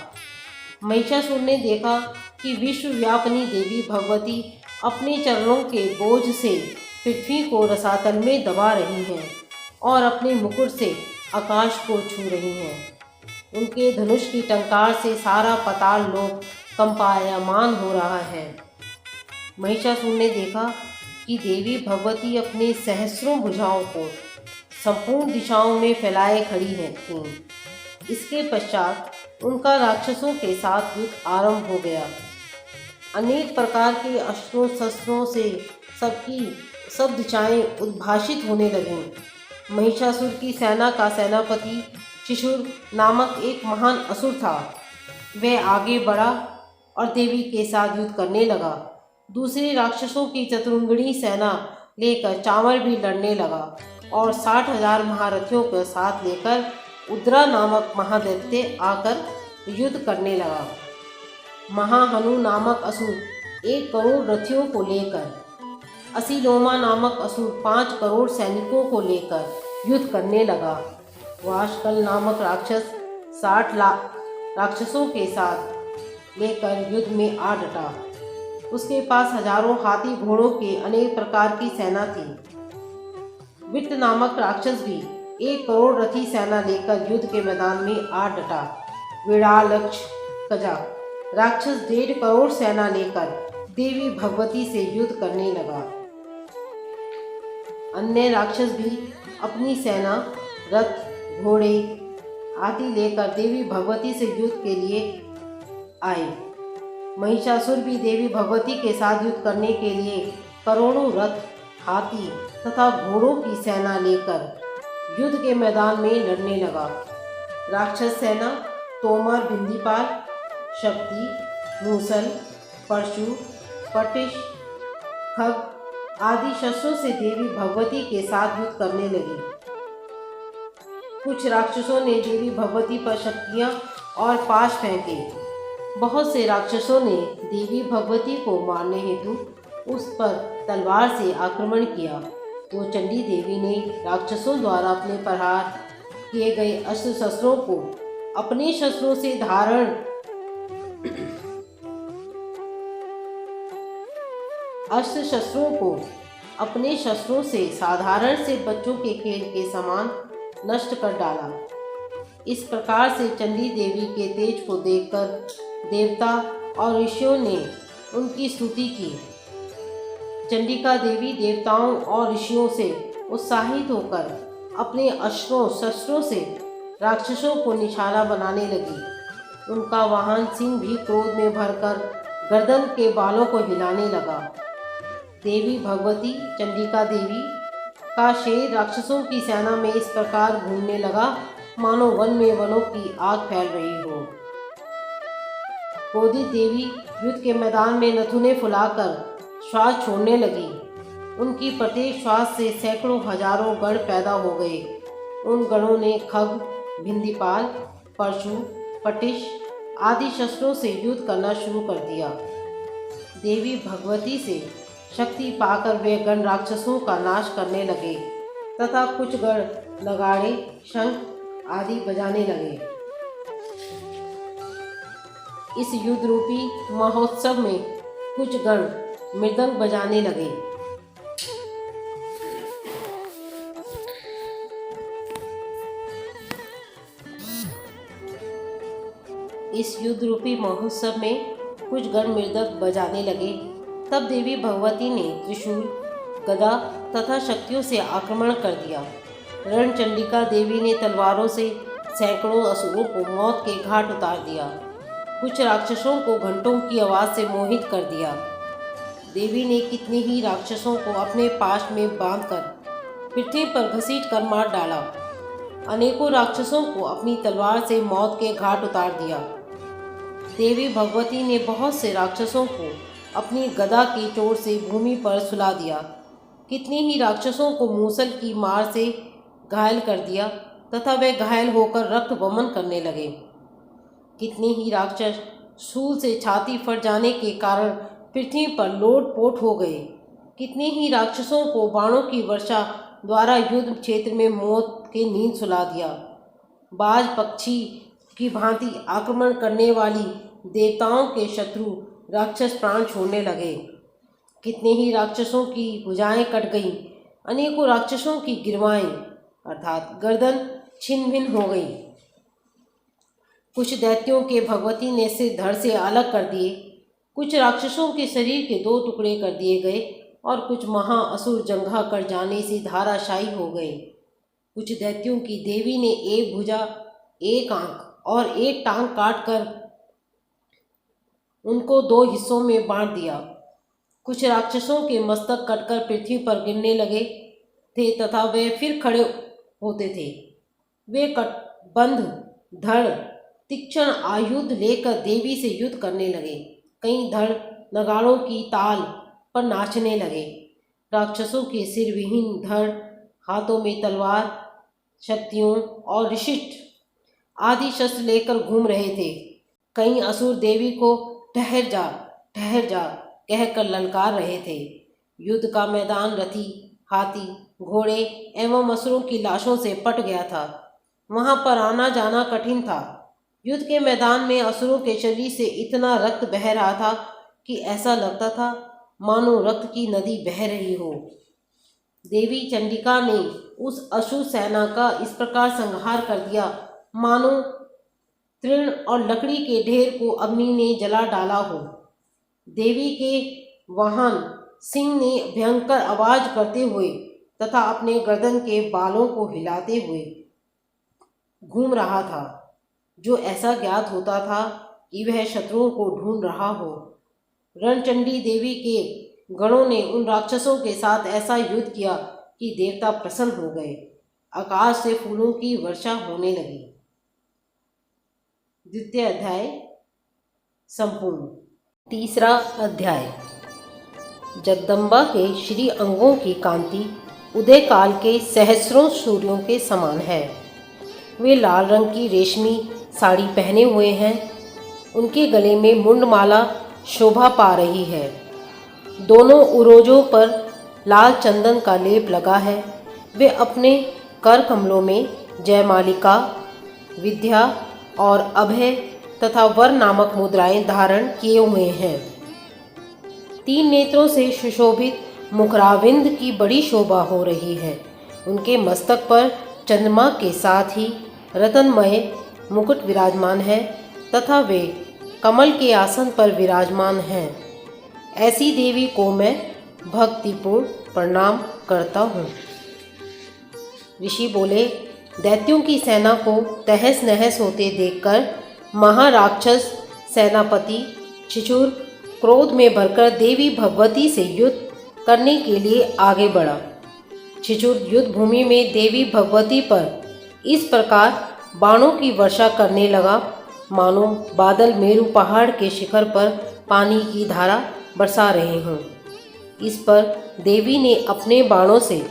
महिषासुर ने देखा कि विश्वव्यापिनी देवी भगवती अपने चरणों के बोझ से पृथ्वी को रसातल में दबा रही हैं और अपने मुकुट से आकाश को छू रही हैं। उनके धनुष की टंकार से सारा पाताल लोक कंपायमान हो रहा है। महिषासुर ने देखा कि देवी भगवती अपने सहस्रों भुजाओं को संपूर्ण दिशाओं में फैलाए खड़ी थीं। इसके पश्चात उनका राक्षसों के साथ युद्ध आरंभ हो गया। अनेक प्रकार के अस्त्रों शस्त्रों से सब दिशाएं उद्भाषित होने लगीं। महिषासुर की सेना का सेनापति शिशुर नामक एक महान असुर था। वह आगे बढ़ा और देवी के साथ युद्ध करने लगा। दूसरे राक्षसों की चतुरंगिणी सेना लेकर चांवर भी लड़ने लगा और 60,000 महारथियों को साथ लेकर उद्रा नामक महादैत्य आकर युद्ध करने लगा। महाहनु नामक असुर 1 करोड़ रथियों को लेकर, असीलोमा नामक असुर 5 करोड़ सैनिकों को लेकर युद्ध करने लगा। वाशकल नामक राक्षस 60 लाख राक्षसों के साथ लेकर युद्ध में आ डटा। उसके पास हजारों हाथी घोड़ों के अनेक प्रकार की सेना थी। वित्त नामक राक्षस भी 1 करोड़ रथी सेना लेकर युद्ध के मैदान में आ डटा। विड़ालक्ष कजा राक्षस 1.5 करोड़ सेना लेकर देवी भगवती से युद्ध करने लगा। अन्य राक्षस भी अपनी सेना, रथ, घोड़े आदि लेकर देवी भगवती से युद्ध के लिए आए। महिषासुर भी देवी भगवती के साथ युद्ध करने के लिए करोड़ों रथ, हाथी तथा घोड़ों की सेना लेकर युद्ध के मैदान में लड़ने लगा। राक्षस सेना तोमर, बिंदीपाल, शक्ति, मूसल, परशु, पटिश, खग आदि शस्त्रों से देवी भगवती के साथ युद्ध करने लगी। कुछ राक्षसों ने देवी भगवती पर शक्तियाँ और पाश फेंके। बहुत से राक्षसों ने देवी भगवती को मारने हेतु उस पर तलवार से आक्रमण किया, तो चंडी देवी ने राक्षसों द्वारा अपने प्रहार किए गए अस्त्र शस्त्रों को अपने शस्त्रों से साधारण से बच्चों के खेल के समान नष्ट कर डाला। इस प्रकार से चंडी देवी के तेज को देखकर देवता और ऋषियों ने उनकी स्तुति की। चंडिका देवी देवताओं और ऋषियों से उत्साहित होकर अपने अस्त्रों शस्त्रों से राक्षसों को निशाना बनाने लगी। उनका वाहन सिंह भी क्रोध में भरकर गर्दन के बालों को हिलाने लगा। देवी भगवती चंडिका देवी का शेर राक्षसों की सेना में इस प्रकार घूमने लगा मानो वन में वनों की आग फैल रही हो। क्रोधित देवी युद्ध के मैदान में नथुने फुलाकर श्वास छोड़ने लगी। उनकी प्रत्येक श्वास से सैकड़ों हजारों गण पैदा हो गए। उन गणों ने खग, भिंदीपाल, परशु, पटिश आदि शस्त्रों से युद्ध करना शुरू कर दिया। देवी भगवती से शक्ति पाकर वे गण राक्षसों का नाश करने लगे तथा कुछ गण नगाड़े, शंख आदि बजाने लगे। इस युद्ध रूपी महोत्सव में कुछ गण मृदंग बजाने लगे। तब देवी भगवती ने त्रिशूल, गदा तथा शक्तियों से आक्रमण कर दिया। रणचंडिका देवी ने तलवारों से सैकड़ों असुरों को मौत के घाट उतार दिया। कुछ राक्षसों को घंटों की आवाज़ से मोहित कर दिया। देवी ने कितने ही राक्षसों को अपने पाश में बांधकर पृथ्वी पर घसीट कर मार डाला। अनेकों राक्षसों को अपनी तलवार से मौत के घाट उतार दिया। देवी भगवती ने बहुत से राक्षसों को अपनी गदा की चोट से भूमि पर सुला दिया। कितने ही राक्षसों को मूसल की मार से घायल कर दिया तथा वे घायल होकर रक्त वमन करने लगे। कितने ही राक्षस शूल से छाती फट जाने के कारण पृथ्वी पर लोटपोट हो गए। कितने ही राक्षसों को बाणों की वर्षा द्वारा युद्ध क्षेत्र में मौत की नींद सुला दिया। बाज पक्षी की भांति आक्रमण करने वाली देवताओं के शत्रु राक्षस प्राण छोड़ने लगे। कितने ही राक्षसों की भुजाएं कट गईं। अनेकों राक्षसों की गिरवाएं अर्थात गर्दन छिन्न भिन्न हो गई। कुछ दैत्यों के भगवती ने सिर धड़ से अलग कर दिए। कुछ राक्षसों के शरीर के 2 टुकड़े कर दिए गए और कुछ महाअसुर जंघा कर जाने से धाराशायी हो गए। कुछ दैत्यों की देवी ने एक भुजा, एक आंख और एक टांग काट कर उनको 2 हिस्सों में बांट दिया। कुछ राक्षसों के मस्तक कटकर पृथ्वी पर गिरने लगे थे तथा वे फिर खड़े होते थे। वे कटबंध, धड़, तीक्ष्ण आयुध लेकर देवी से युद्ध करने लगे। कई धड़ नगाड़ों की ताल पर नाचने लगे। राक्षसों के सिर विहीन धड़ हाथों में तलवार, शक्तियों और विशिष्ट आदि शस्त्र लेकर घूम रहे थे। कई असुर देवी को ठहर जा कहकर ललकार रहे थे। युद्ध का मैदान रथी, हाथी, घोड़े एवं असुरों की लाशों से पट गया था। वहां पर आना जाना कठिन था। युद्ध के मैदान में असुरों के शरीर से इतना रक्त बह रहा था कि ऐसा लगता था मानो रक्त की नदी बह रही हो। देवी चंडिका ने उस असुर सेना का इस प्रकार संहार कर दिया मानो तृण और लकड़ी के ढेर को अग्नि ने जला डाला हो। देवी के वाहन सिंह ने भयंकर आवाज करते हुए तथा अपने गर्दन के बालों को हिलाते हुए घूम रहा था, जो ऐसा ज्ञात होता था कि वह शत्रुओं को ढूंढ रहा हो। रणचंडी देवी के गणों ने उन राक्षसों के साथ ऐसा युद्ध किया कि देवता प्रसन्न हो गए। आकाश से फूलों की वर्षा होने लगी। द्वितीय अध्याय संपूर्ण। तीसरा अध्याय। जगदम्बा के श्री अंगों की कांति उदय काल के सहस्रों सूर्यों के समान है। वे लाल रंग की रेशमी साड़ी पहने हुए हैं। उनके गले में मुंडमाला शोभा पा रही है। दोनों उरोजों पर लाल चंदन का लेप लगा है। वे अपने कर कमलों में जयमालिका, विद्या और अभय तथा वर नामक मुद्राएं धारण किए हुए हैं। 3 नेत्रों से सुशोभित मुखराविंद की बड़ी शोभा हो रही है। उनके मस्तक पर चंद्रमा के साथ ही रत्नमय मुकुट विराजमान है तथा वे कमल के आसन पर विराजमान हैं। ऐसी देवी को मैं भक्तिपूर्ण प्रणाम करता हूँ। ऋषि बोले, दैत्यों की सेना को तहस नहस होते देखकर महाराक्षस सेनापति छिछुर क्रोध में भरकर देवी भगवती से युद्ध करने के लिए आगे बढ़ा। छिछुर युद्ध भूमि में देवी भगवती पर इस प्रकार बाणों की वर्षा करने लगा मानो बादल मेरू पहाड़ के शिखर पर पानी की धारा बरसा रहे हों। इस पर देवी ने अपने बाणों से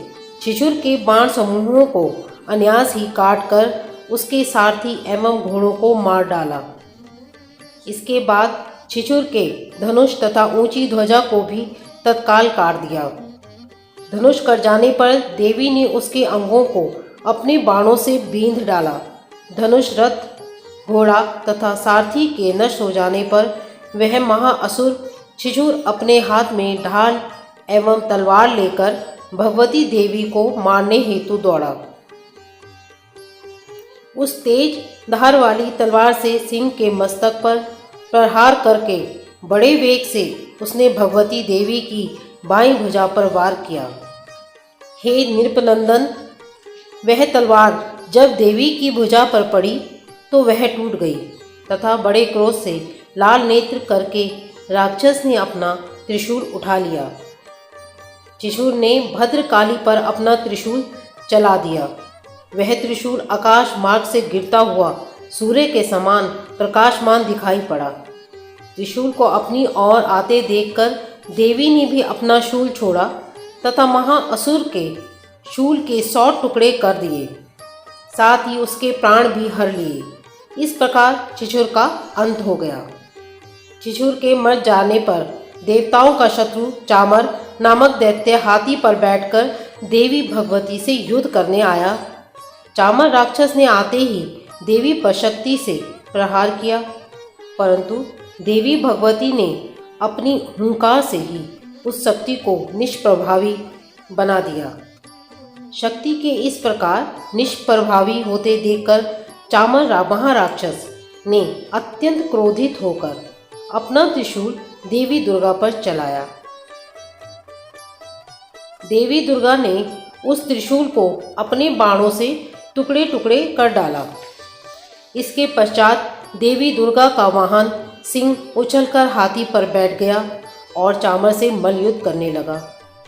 छिछुर के बाण समूहों को अनायास ही काटकर उसके सारथी एवं घोड़ों को मार डाला। इसके बाद छिछुर के धनुष तथा ऊंची ध्वजा को भी तत्काल काट दिया। धनुष कट जाने पर देवी ने उसके अंगों को अपने बाणों से बींध डाला। धनुष, रथ, घोड़ा तथा सारथी के नष्ट हो जाने पर वह महाअसुर छिछुर अपने हाथ में ढाल एवं तलवार लेकर भगवती देवी को मारने हेतु दौड़ा। उस तेज धार वाली तलवार से सिंह के मस्तक पर प्रहार करके बड़े वेग से उसने भगवती देवी की बाईं भुजा पर वार किया। हे नृपनंदन, वह तलवार जब देवी की भुजा पर पड़ी तो वह टूट गई तथा बड़े क्रोध से लाल नेत्र करके राक्षस ने अपना त्रिशूल उठा लिया। छिछुर ने भद्रकाली पर अपना त्रिशूल चला दिया। वह त्रिशूल आकाश मार्ग से गिरता हुआ सूर्य के समान प्रकाशमान दिखाई पड़ा। त्रिशूल को अपनी ओर आते देखकर देवी ने भी अपना शूल छोड़ा तथा महाअसुर के शूल के 100 टुकड़े कर दिए, साथ ही उसके प्राण भी हर लिए। इस प्रकार छिछुर का अंत हो गया। छिछुर के मर जाने पर देवताओं का शत्रु चामर नामक दैत्य हाथी पर बैठकर देवी भगवती से युद्ध करने आया। चामर राक्षस ने आते ही देवी पर शक्ति से प्रहार किया, परंतु देवी भगवती ने अपनी हुंकार से ही उस शक्ति को निष्प्रभावी बना दिया। शक्ति के इस प्रकार निष्प्रभावी होते देखकर चामर महाराक्षस ने अत्यंत क्रोधित होकर अपना त्रिशूल देवी दुर्गा पर चलाया। देवी दुर्गा ने उस त्रिशूल को अपने बाणों से टुकड़े टुकड़े कर डाला। इसके पश्चात देवी दुर्गा का वाहन सिंह उछलकर हाथी पर बैठ गया और चामर से मल्लयुद्ध करने लगा।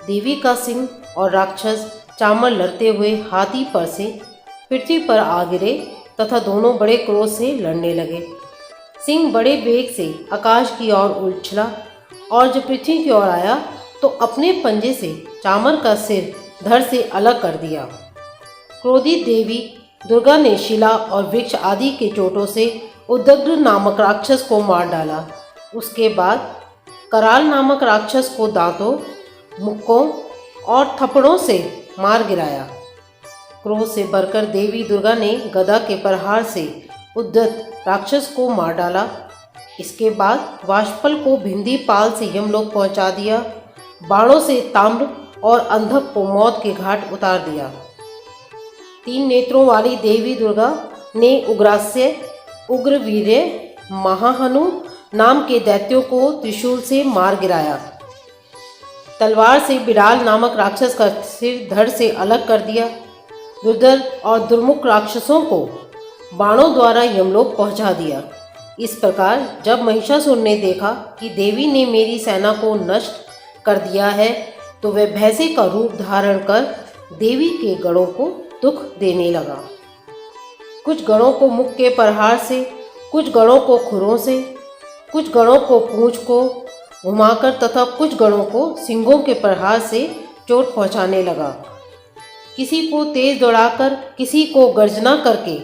देवी का सिंह और राक्षस चामर लड़ते हुए हाथी पर से पृथ्वी पर आ गिरे तथा दोनों बड़े क्रोध से लड़ने लगे। सिंह बड़े वेग से आकाश की ओर उछला और जब पृथ्वी की ओर आया तो अपने पंजे से चामर का सिर धड़ से अलग कर दिया। क्रोधित देवी दुर्गा ने शिला और वृक्ष आदि के चोटों से उदग्र नामक राक्षस को मार डाला। उसके बाद कराल नामक राक्षस को दांतों, मुक्कों और थप्पड़ों से मार गिराया। क्रोध से भरकर देवी दुर्गा ने गदा के प्रहार से उद्धत राक्षस को मार डाला। इसके बाद वाष्पल को भिंदी पाल से यमलोक पहुंचा दिया। बाणों से ताम्र और अंधक को मौत के घाट उतार दिया। 3 नेत्रों वाली देवी दुर्गा ने उग्रास्य, उग्रवीर्य, महाहनु नाम के दैत्यों को त्रिशूल से मार गिराया। तलवार से बिडाल नामक राक्षस का सिर धड़ से अलग कर दिया। दुर्धर और दुर्मुख राक्षसों को बाणों द्वारा यमलोक पहुंचा दिया। इस प्रकार जब महिषासुर ने देखा कि देवी ने मेरी सेना को नष्ट कर दिया है तो वह भैंसे का रूप धारण कर देवी के गणों को दुख देने लगा। कुछ गणों को मुख के प्रहार से, कुछ गणों को खुरों से, कुछ गणों को पूंछ को घुमाकर तथा कुछ गणों को सिंगों के प्रहार से चोट पहुंचाने लगा। किसी को तेज दौड़ाकर, किसी को गर्जना करके,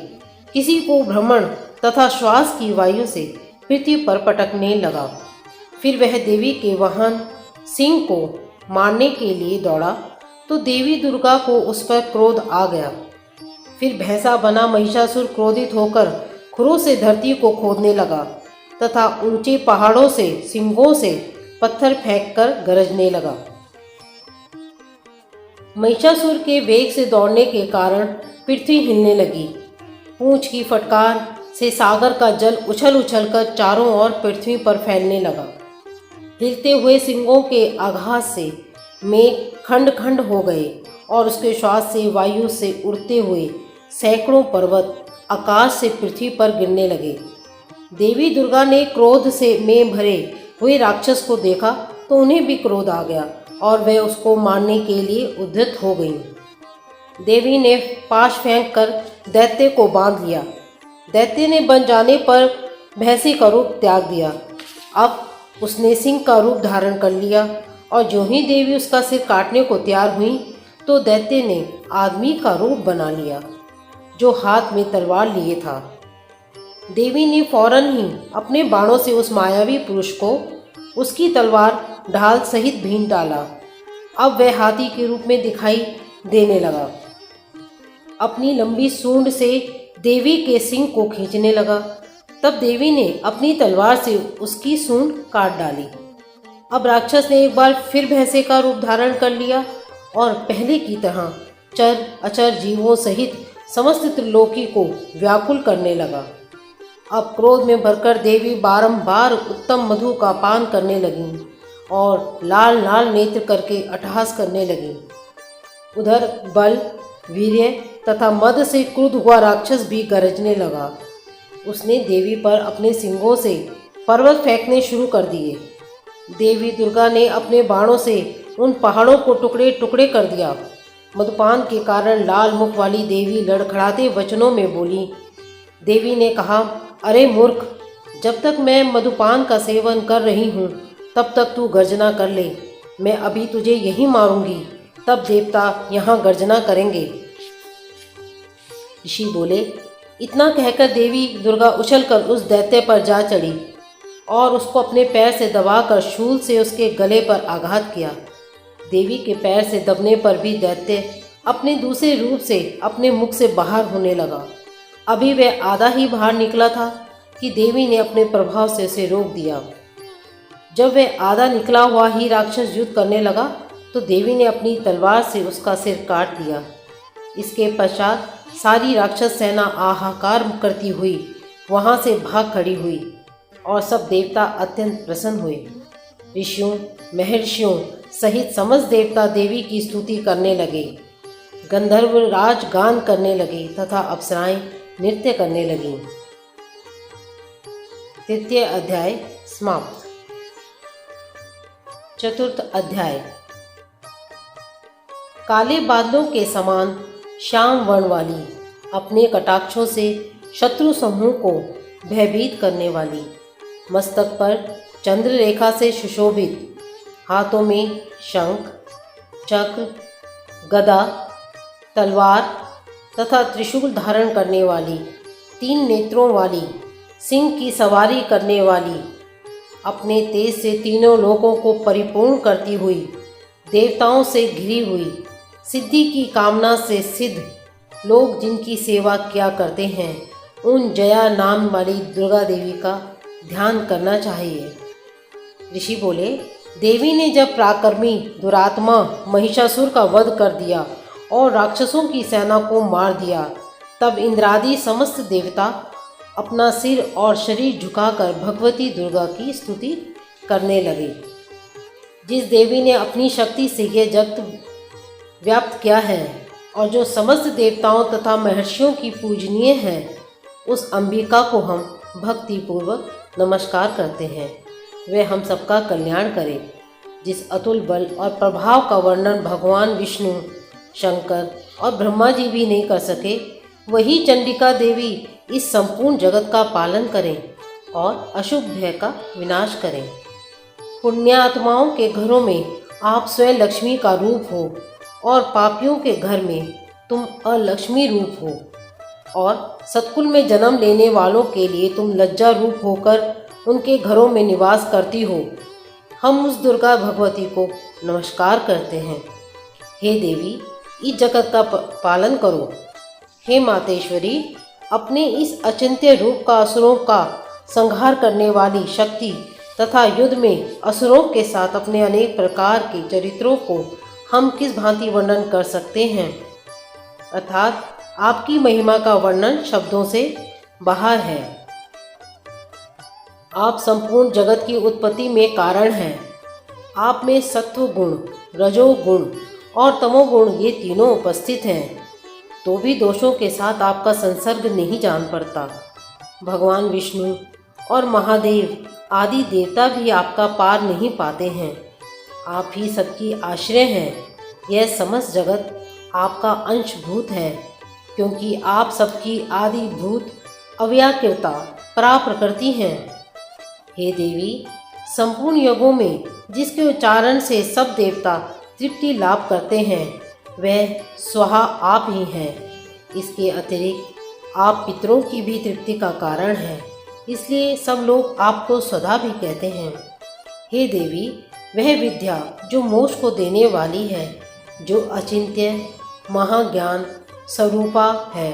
किसी को भ्रमण तथा श्वास की वायु से पृथ्वी पर पटकने लगा। फिर वह देवी के वाहन सिंह को मारने के लिए दौड़ा तो देवी दुर्गा को उस पर क्रोध आ गया। फिर भैंसा बना महिषासुर क्रोधित होकर खुरों से धरती को खोदने लगा तथा ऊंचे पहाड़ों से सिंगों से पत्थर फेंककर गरजने लगा। महिषासुर के वेग से दौड़ने के कारण पृथ्वी हिलने लगी। पूंछ की फटकार से सागर का जल उछल उछलकर चारों ओर पृथ्वी पर फैलने लगा। हिलते हुए सिंगों के आघात से मेघ खंड खंड हो गए और उसके श्वास से वायु से उड़ते हुए सैकड़ों पर्वत आकाश से पृथ्वी पर गिरने लगे। देवी दुर्गा ने क्रोध से में भरे हुए राक्षस को देखा तो उन्हें भी क्रोध आ गया और वे उसको मारने के लिए उद्यत हो गईं। देवी ने पाश फेंक कर दैत्य को बांध लिया। दैत्य ने बन जाने पर भैंसे का रूप त्याग दिया। अब उसने सिंह का रूप धारण कर लिया और जो ही देवी उसका सिर काटने को तैयार हुई तो दैत्य ने आदमी का रूप बना लिया जो हाथ में तलवार लिए था। देवी ने फौरन ही अपने बाणों से उस मायावी पुरुष को उसकी तलवार ढाल सहित भीन डाला। अब वह हाथी के रूप में दिखाई देने लगा। अपनी लंबी सूंड से देवी के सिंह को खींचने लगा। तब देवी ने अपनी तलवार से उसकी सूंड काट डाली। अब राक्षस ने एक बार फिर भैंसे का रूप धारण कर लिया और पहले की तरह चर अचर जीवों सहित समस्त त्रिलोकी को व्याकुल करने लगा। अब क्रोध में भरकर देवी बारंबार उत्तम मधु का पान करने लगी और लाल लाल नेत्र करके अट्टहास करने लगी। उधर बल, वीर्य तथा मद से क्रुद्ध हुआ राक्षस भी गरजने लगा। उसने देवी पर अपने सिंगों से पर्वत फेंकने शुरू कर दिए। देवी दुर्गा ने अपने बाणों से उन पहाड़ों को टुकड़े टुकड़े कर दिया। मधुपान के कारण लाल मुख वाली देवी लड़खड़ाते वचनों में बोली। देवी ने कहा, अरे मूर्ख, जब तक मैं मधुपान का सेवन कर रही हूँ तब तक तू गर्जना कर ले। मैं अभी तुझे यहीं मारूंगी, तब देवता यहाँ गर्जना करेंगे। ऋषि बोले। इतना कहकर देवी दुर्गा उछलकर उस दैत्य पर जा चढ़ी और उसको अपने पैर से दबाकर शूल से उसके गले पर आघात किया। देवी के पैर से दबने पर भी दैत्य अपने दूसरे रूप से अपने मुख से बाहर होने लगा। अभी वह आधा ही बाहर निकला था कि देवी ने अपने प्रभाव से उसे रोक दिया। जब वह आधा निकला हुआ ही राक्षस युद्ध करने लगा तो देवी ने अपनी तलवार से उसका सिर काट दिया। इसके पश्चात सारी राक्षस सेना आहाकार करती हुई वहाँ से भाग खड़ी हुई और सब देवता अत्यंत प्रसन्न हुए। ऋषियों, महर्षियों सहित समस्त देवता देवी की स्तुति करने लगे। गंधर्व राज गान करने लगे तथा अप्सराएं नृत्य करने लगीं। तृतीय अध्याय समाप्त। चतुर्थ अध्याय। काले बादलों के समान श्याम वर्ण वाली, अपने कटाक्षों से शत्रु समूह को भयभीत करने वाली, मस्तक पर चंद्र रेखा से सुशोभित, हाथों में शंख, चक्र, गदा, तलवार तथा त्रिशूल धारण करने वाली, 3 नेत्रों वाली, सिंह की सवारी करने वाली, अपने तेज से तीनों लोकों को परिपूर्ण करती हुई, देवताओं से घिरी हुई, सिद्धि की कामना से सिद्ध लोग जिनकी सेवा किया करते हैं, उन जया नाम वाली दुर्गा देवी का ध्यान करना चाहिए। ऋषि बोले। देवी ने जब पराक्रमी दुरात्मा महिषासुर का वध कर दिया और राक्षसों की सेना को मार दिया, तब इंद्रादि समस्त देवता अपना सिर और शरीर झुकाकर भगवती दुर्गा की स्तुति करने लगे। जिस देवी ने अपनी शक्ति से यह जगत व्याप्त किया है और जो समस्त देवताओं तथा महर्षियों की पूजनीय है, उस अंबिका को हम भक्तिपूर्वक नमस्कार करते हैं। वे हम सबका कल्याण करे। जिस अतुल बल और प्रभाव का वर्णन भगवान विष्णु, शंकर और ब्रह्मा जी भी नहीं कर सके, वही चंडिका देवी इस संपूर्ण जगत का पालन करें और अशुभ भय का विनाश करें। पुण्यात्माओं के घरों में आप स्वयं लक्ष्मी का रूप हो और पापियों के घर में तुम अलक्ष्मी रूप हो और सतकुल में जन्म लेने वालों के लिए तुम लज्जा रूप होकर उनके घरों में निवास करती हो, हम उस दुर्गा भगवती को नमस्कार करते हैं। हे देवी, इस जगत का पालन करो। हे मातेश्वरी, अपने इस अचिंत्य रूप का असुरों का संहार करने वाली शक्ति तथा युद्ध में असुरों के साथ अपने अनेक प्रकार के चरित्रों को हम किस भांति वर्णन कर सकते हैं, अर्थात आपकी महिमा का वर्णन शब्दों से बाहर है। आप संपूर्ण जगत की उत्पत्ति में कारण हैं। आप में सत्व गुण, रजोगुण और तमोगुण ये तीनों उपस्थित हैं, तो भी दोषों के साथ आपका संसर्ग नहीं जान पड़ता। भगवान विष्णु और महादेव आदि देवता भी आपका पार नहीं पाते हैं। आप ही सबकी आश्रय हैं। यह समस्त जगत आपका अंशभूत है, क्योंकि आप सबकी आदिभूत अव्याकृता परा प्रकृति हैं। हे देवी, संपूर्ण युगों में जिसके उच्चारण से सब देवता तृप्ति लाभ करते हैं, वह स्वहा आप ही हैं। इसके अतिरिक्त आप पितरों की भी तृप्ति का कारण हैं, इसलिए सब लोग आपको स्वधा भी कहते हैं। हे देवी, वह विद्या जो मोक्ष को देने वाली है, जो अचिंत्य महाज्ञान स्वरूपा है,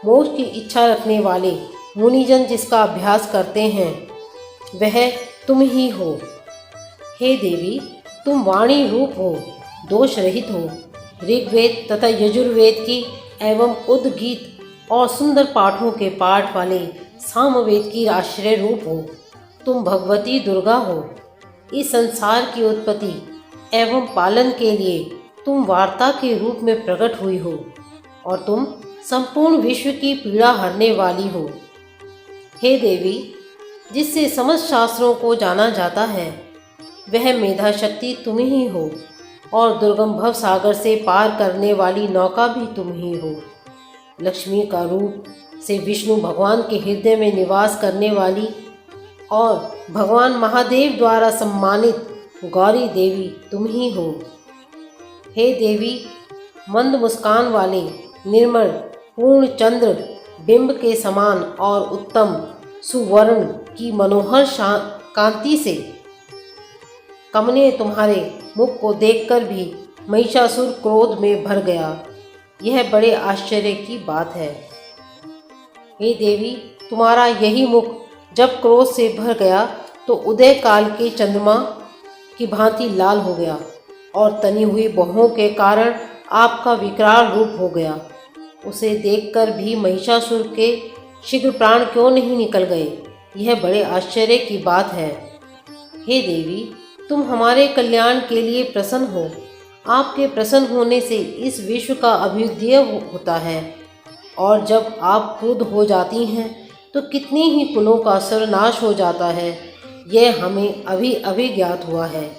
मोक्ष की इच्छा रखने वाले मुनिजन जिसका अभ्यास करते हैं, वह तुम ही हो। हे देवी, तुम वाणी रूप हो, दोष रहित हो, ऋग्वेद तथा यजुर्वेद की एवं उद्गीत और सुंदर पाठों के पाठ वाले सामवेद की आश्रय रूप हो। तुम भगवती दुर्गा हो। इस संसार की उत्पत्ति एवं पालन के लिए तुम वार्ता के रूप में प्रकट हुई हो, और तुम संपूर्ण विश्व की पीड़ा हरने वाली हो। हे देवी, जिससे समस्त शास्त्रों को जाना जाता है, वह मेधा शक्ति तुम ही हो, और दुर्गम भव सागर से पार करने वाली नौका भी तुम ही हो। लक्ष्मी का रूप से विष्णु भगवान के हृदय में निवास करने वाली और भगवान महादेव द्वारा सम्मानित गौरी देवी तुम ही हो। हे देवी, मंद मुस्कान वाले निर्मल पूर्ण चंद्र बिंब के समान और उत्तम सुवर्ण की मनोहर कांति से कमने तुम्हारे मुख को देखकर भी महिषासुर क्रोध में भर गया। यह बड़े आश्चर्य की बात है। हे देवी, तुम्हारा यही मुख जब क्रोध से भर गया तो उदय काल के चंद्रमा की भांति लाल हो गया, और तनी हुई बाहों के कारण आपका विकराल रूप हो गया। उसे देखकर भी महिषासुर के शीघ्र प्राण क्यों नहीं निकल गए, यह बड़े आश्चर्य की बात है। हे देवी, तुम हमारे कल्याण के लिए प्रसन्न हो। आपके प्रसन्न होने से इस विश्व का अभ्युदय होता है, और जब आप क्रुद्ध हो जाती हैं तो कितनी ही कुलों का सर्वनाश हो जाता है। यह हमें अभी अभी ज्ञात हुआ है।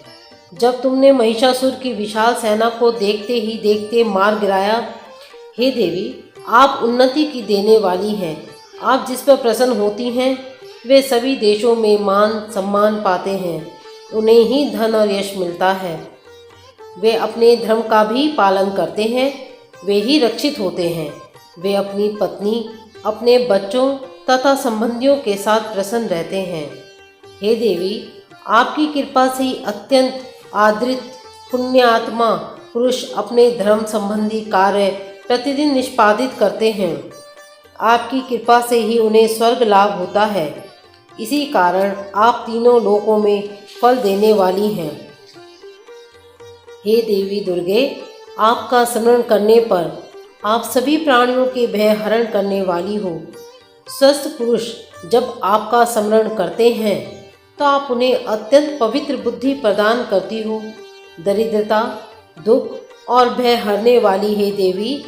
जब तुमने महिषासुर की विशाल सेना को देखते ही देखते मार गिराया, हे देवी, आप उन्नति की देने वाली हैं। आप जिस पर प्रसन्न होती हैं, वे सभी देशों में मान सम्मान पाते हैं। उन्हें ही धन और यश मिलता है। वे अपने धर्म का भी पालन करते हैं, वे ही रक्षित होते हैं। वे अपनी पत्नी, अपने बच्चों तथा संबंधियों के साथ प्रसन्न रहते हैं। हे देवी, आपकी कृपा से ही अत्यंत आदृत पुण्यात्मा पुरुष अपने धर्म संबंधी कार्य प्रतिदिन निष्पादित करते हैं। आपकी कृपा से ही उन्हें स्वर्ग लाभ होता है। इसी कारण आप तीनों लोकों में फल देने वाली हैं। हे देवी दुर्गे, आपका स्मरण करने पर आप सभी प्राणियों के भय हरण करने वाली हो। स्वस्थ पुरुष जब आपका स्मरण करते हैं तो आप उन्हें अत्यंत पवित्र बुद्धि प्रदान करती हो। दरिद्रता, दुख और भय हरने वाली हे देवी,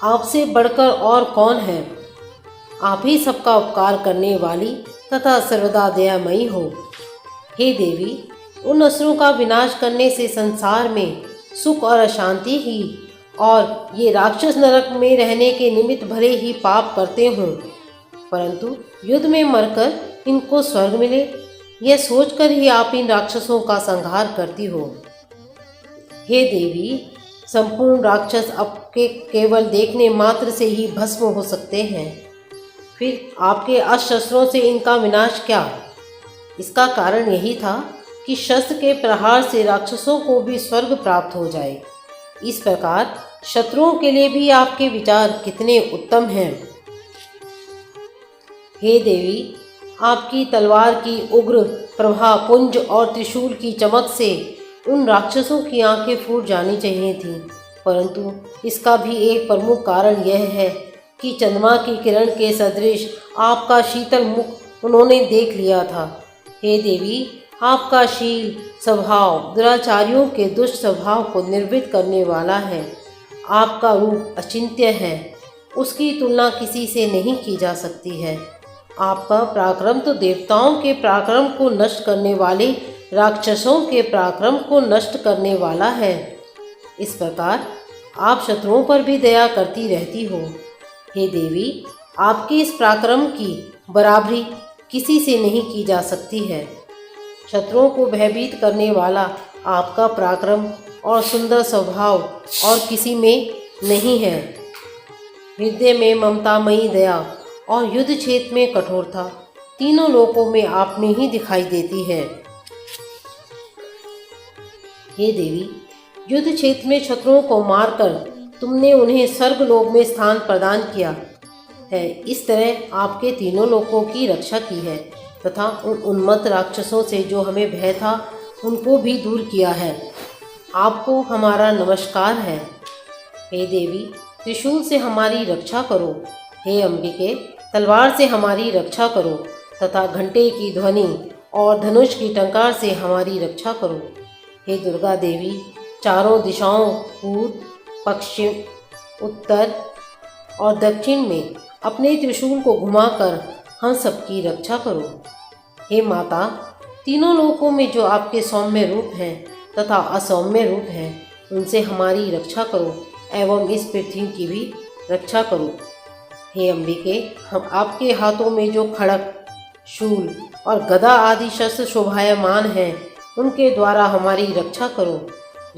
आपसे बढ़कर और कौन है। आप ही सबका उपकार करने वाली तथा सर्वदा दयामयी हो। हे देवी, उन असुरों का विनाश करने से संसार में सुख और अशांति ही और ये राक्षस नरक में रहने के निमित्त भले ही पाप करते हों, परंतु युद्ध में मरकर इनको स्वर्ग मिले, यह सोचकर ही आप इन राक्षसों का संहार करती हो। हे देवी, संपूर्ण राक्षस आपके केवल देखने मात्र से ही भस्म हो सकते हैं, फिर आपके अस्त्र शस्त्रों से इनका विनाश क्या। इसका कारण यही था कि शस्त्र के प्रहार से राक्षसों को भी स्वर्ग प्राप्त हो जाए। इस प्रकार शत्रुओं के लिए भी आपके विचार कितने उत्तम हैं। हे देवी, आपकी तलवार की उग्र प्रभा पुंज और त्रिशूल की चमक से उन राक्षसों की आंखें फूट जानी चाहिए थीं, परंतु इसका भी एक प्रमुख कारण यह है कि चंद्रमा की किरण के सदृश आपका शीतल मुख उन्होंने देख लिया था। हे देवी, आपका शील स्वभाव दुराचारियों के दुष्ट स्वभाव को निर्वृत्त करने वाला है। आपका रूप अचिंत्य है, उसकी तुलना किसी से नहीं की जा सकती है। आपका पराक्रम तो देवताओं के पराक्रम को नष्ट करने वाले राक्षसों के पराक्रम को नष्ट करने वाला है। इस प्रकार आप शत्रुओं पर भी दया करती रहती हो। हे देवी, आपके इस पराक्रम की बराबरी किसी से नहीं की जा सकती है। शत्रुओं को भयभीत करने वाला आपका पराक्रम और सुंदर स्वभाव और किसी में नहीं है। हृदय में ममतामयी दया और युद्ध क्षेत्र में कठोरता तीनों लोकों में आप में ही दिखाई देती है। हे देवी, युद्ध क्षेत्र में शत्रुओं को मारकर तुमने उन्हें स्वर्गलोक में स्थान प्रदान किया है। इस तरह आपके तीनों लोकों की रक्षा की है तथा उन उन्मत्त राक्षसों से जो हमें भय था उनको भी दूर किया है। आपको हमारा नमस्कार है। हे देवी, त्रिशूल से हमारी रक्षा करो। हे अंबिके, तलवार से हमारी रक्षा करो तथा घंटे की ध्वनि और धनुष की टंकार से हमारी रक्षा करो। हे दुर्गा देवी, चारों दिशाओं पूर्व, पश्चिम, उत्तर और दक्षिण में अपने त्रिशूल को घुमाकर हम सबकी रक्षा करो। हे माता, तीनों लोकों में जो आपके सौम्य रूप हैं तथा असौम्य रूप हैं, उनसे हमारी रक्षा करो एवं इस पृथ्वी की भी रक्षा करो। हे अंबिके, हम आपके हाथों में जो खड़ग, शूल और गदा आदि शस्त्र शोभायमान हैं, उनके द्वारा हमारी रक्षा करो।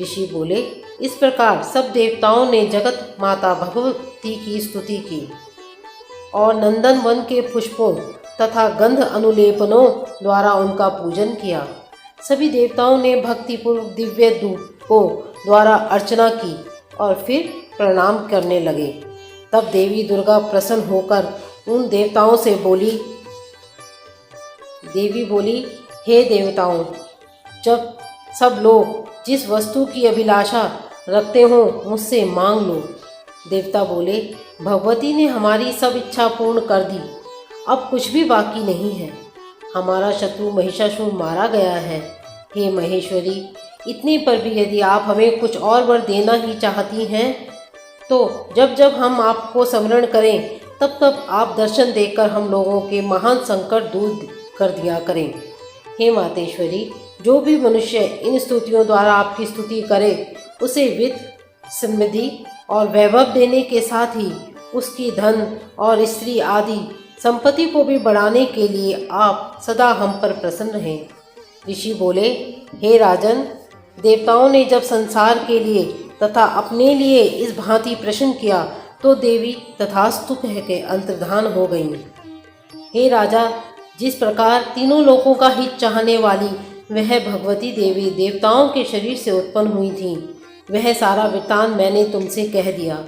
ऋषि बोले। इस प्रकार सब देवताओं ने जगत माता भगवती की स्तुति की और नंदन वन के पुष्पों तथा गंध अनुलेपनों द्वारा उनका पूजन किया। सभी देवताओं ने भक्तिपूर्वक दिव्य धूपों द्वारा अर्चना की और फिर प्रणाम करने लगे। तब देवी दुर्गा प्रसन्न होकर उन देवताओं से बोली। देवी बोली, हे देवताओं, जब सब लोग जिस वस्तु की अभिलाषा रखते हो मुझसे मांग लो। देवता बोले, भगवती ने हमारी सब इच्छा पूर्ण कर दी, अब कुछ भी बाकी नहीं है। हमारा शत्रु महिषासुर मारा गया है। हे महेश्वरी, इतने पर भी यदि आप हमें कुछ और वर देना ही चाहती हैं तो जब जब हम आपको स्मरण करें तब तब आप दर्शन देकर हम लोगों के महान संकट दूर कर दिया करें। हे मातेश्वरी, जो भी मनुष्य इन स्तुतियों द्वारा आपकी स्तुति करे उसे वित्त, समृद्धि और वैभव देने के साथ ही उसकी धन और स्त्री आदि संपत्ति को भी बढ़ाने के लिए आप सदा हम पर प्रसन्न रहें। ऋषि बोले, हे राजन, देवताओं ने जब संसार के लिए तथा अपने लिए इस भांति प्रश्न किया तो देवी तथास्तु कह के अंतर्धान हो गईं। हे राजा, जिस प्रकार तीनों लोकों का हित चाहने वाली वह भगवती देवी देवताओं के शरीर से उत्पन्न हुई थी, वह सारा वृत्तांत मैंने तुमसे कह दिया।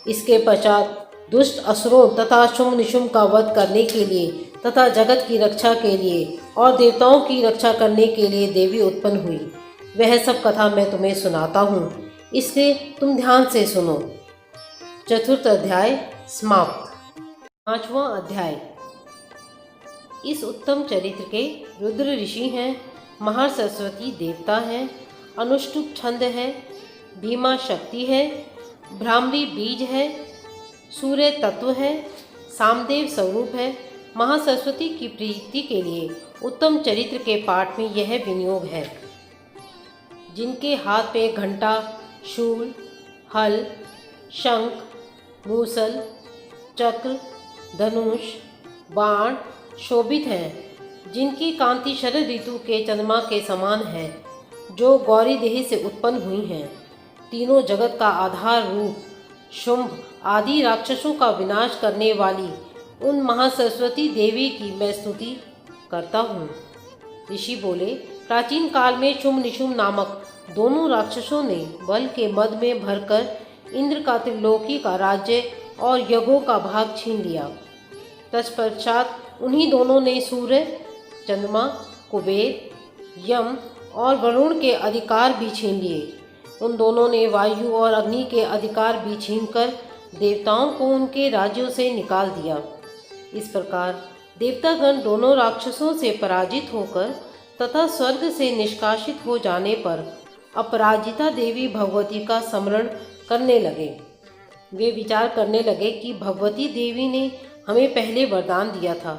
इसके पश्चात दुष्ट असुरों तथा शुम्भ निशुम्भ का वध करने के लिए तथा जगत की रक्षा के लिए और देवताओं की रक्षा करने के लिए देवी उत्पन्न हुई। वह सब कथा मैं तुम्हें सुनाता हूँ, इसलिए तुम ध्यान से सुनो। चतुर्थ अध्याय समाप्त। पांचवा अध्याय। इस उत्तम चरित्र के रुद्र ऋषि हैं, महासरस्वती देवता हैं, अनुष्टुप छंद है, भीमा शक्ति है, भ्रामरी बीज है, सूर्य तत्व है, सामदेव स्वरूप है। महासरस्वती की प्रीति के लिए उत्तम चरित्र के पाठ में यह विनियोग है। जिनके हाथ में घंटा, शूल, हल, शंख, मूसल, चक्र, धनुष, बाण शोभित हैं, जिनकी कांति शरद ऋतु के चंद्रमा के समान है, जो गौरी देह से उत्पन्न हुई हैं, तीनों जगत का आधार रूप, शुंभ आदि राक्षसों का विनाश करने वाली उन महासरस्वती देवी की मैं स्तुति करता हूँ। ऋषि बोले, प्राचीन काल में शुंभ निशुंभ नामक दोनों राक्षसों ने बल के मद में भरकर इंद्र का त्रिलोकी का राज्य और यज्ञों का भाग छीन लिया। तत्पश्चात उन्हीं दोनों ने सूर्य, चंद्रमा, कुबेर, यम और वरुण के अधिकार भी छीन लिए। उन दोनों ने वायु और अग्नि के अधिकार भी छीनकर देवताओं को उनके राज्यों से निकाल दिया। इस प्रकार देवतागण दोनों राक्षसों से पराजित होकर तथा स्वर्ग से निष्कासित हो जाने पर अपराजिता देवी भगवती का स्मरण करने लगे। वे विचार करने लगे कि भगवती देवी ने हमें पहले वरदान दिया था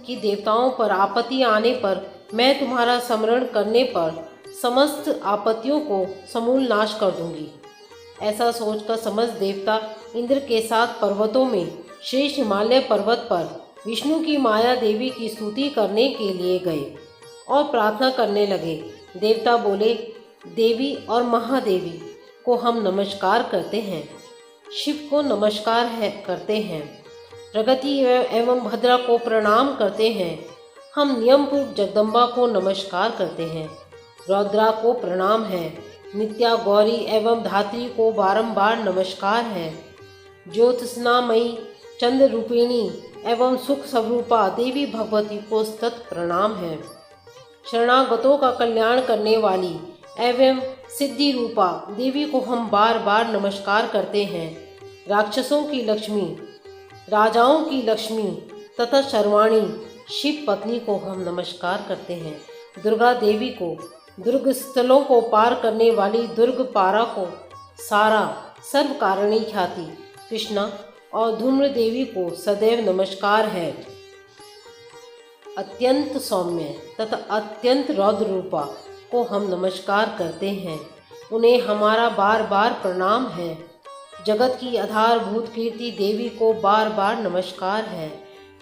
कि देवताओं पर आपत्ति आने पर मैं तुम्हारा स्मरण करने पर समस्त आपत्तियों को समूल नाश कर दूंगी। ऐसा सोचकर समस्त देवता इंद्र के साथ पर्वतों में श्रेष्ठ हिमालय पर्वत पर विष्णु की माया देवी की स्तुति करने के लिए गए और प्रार्थना करने लगे। देवता बोले, देवी और महादेवी को हम नमस्कार करते हैं, शिव को नमस्कार करते हैं, प्रगति एवं भद्रा को प्रणाम करते हैं, हम नियमपूर्वक जगदम्बा को नमस्कार करते हैं, रौद्रा को प्रणाम है, नित्या गौरी एवं धात्री को बारंबार नमस्कार है, ज्योत्स्नामयी चंद्र रूपिणी एवं सुख स्वरूपा देवी भगवती को सतत प्रणाम है, शरणागतों का कल्याण करने वाली एवं सिद्धि रूपा देवी को हम बार बार नमस्कार करते हैं, राक्षसों की लक्ष्मी, राजाओं की लक्ष्मी तथा सर्वाणी शिव पत्नी को हम नमस्कार करते हैं, दुर्गा देवी को, दुर्ग स्थलों को पार करने वाली दुर्ग पारा को, सारा सर्व कारिणी ख्याति कृष्णा और धूम्र देवी को सदैव नमस्कार है। अत्यंत सौम्य तथा अत्यंत रौद्र रूपा को हम नमस्कार करते हैं, उन्हें हमारा बार बार प्रणाम है। जगत की आधारभूत कीर्ति देवी को बार बार नमस्कार है।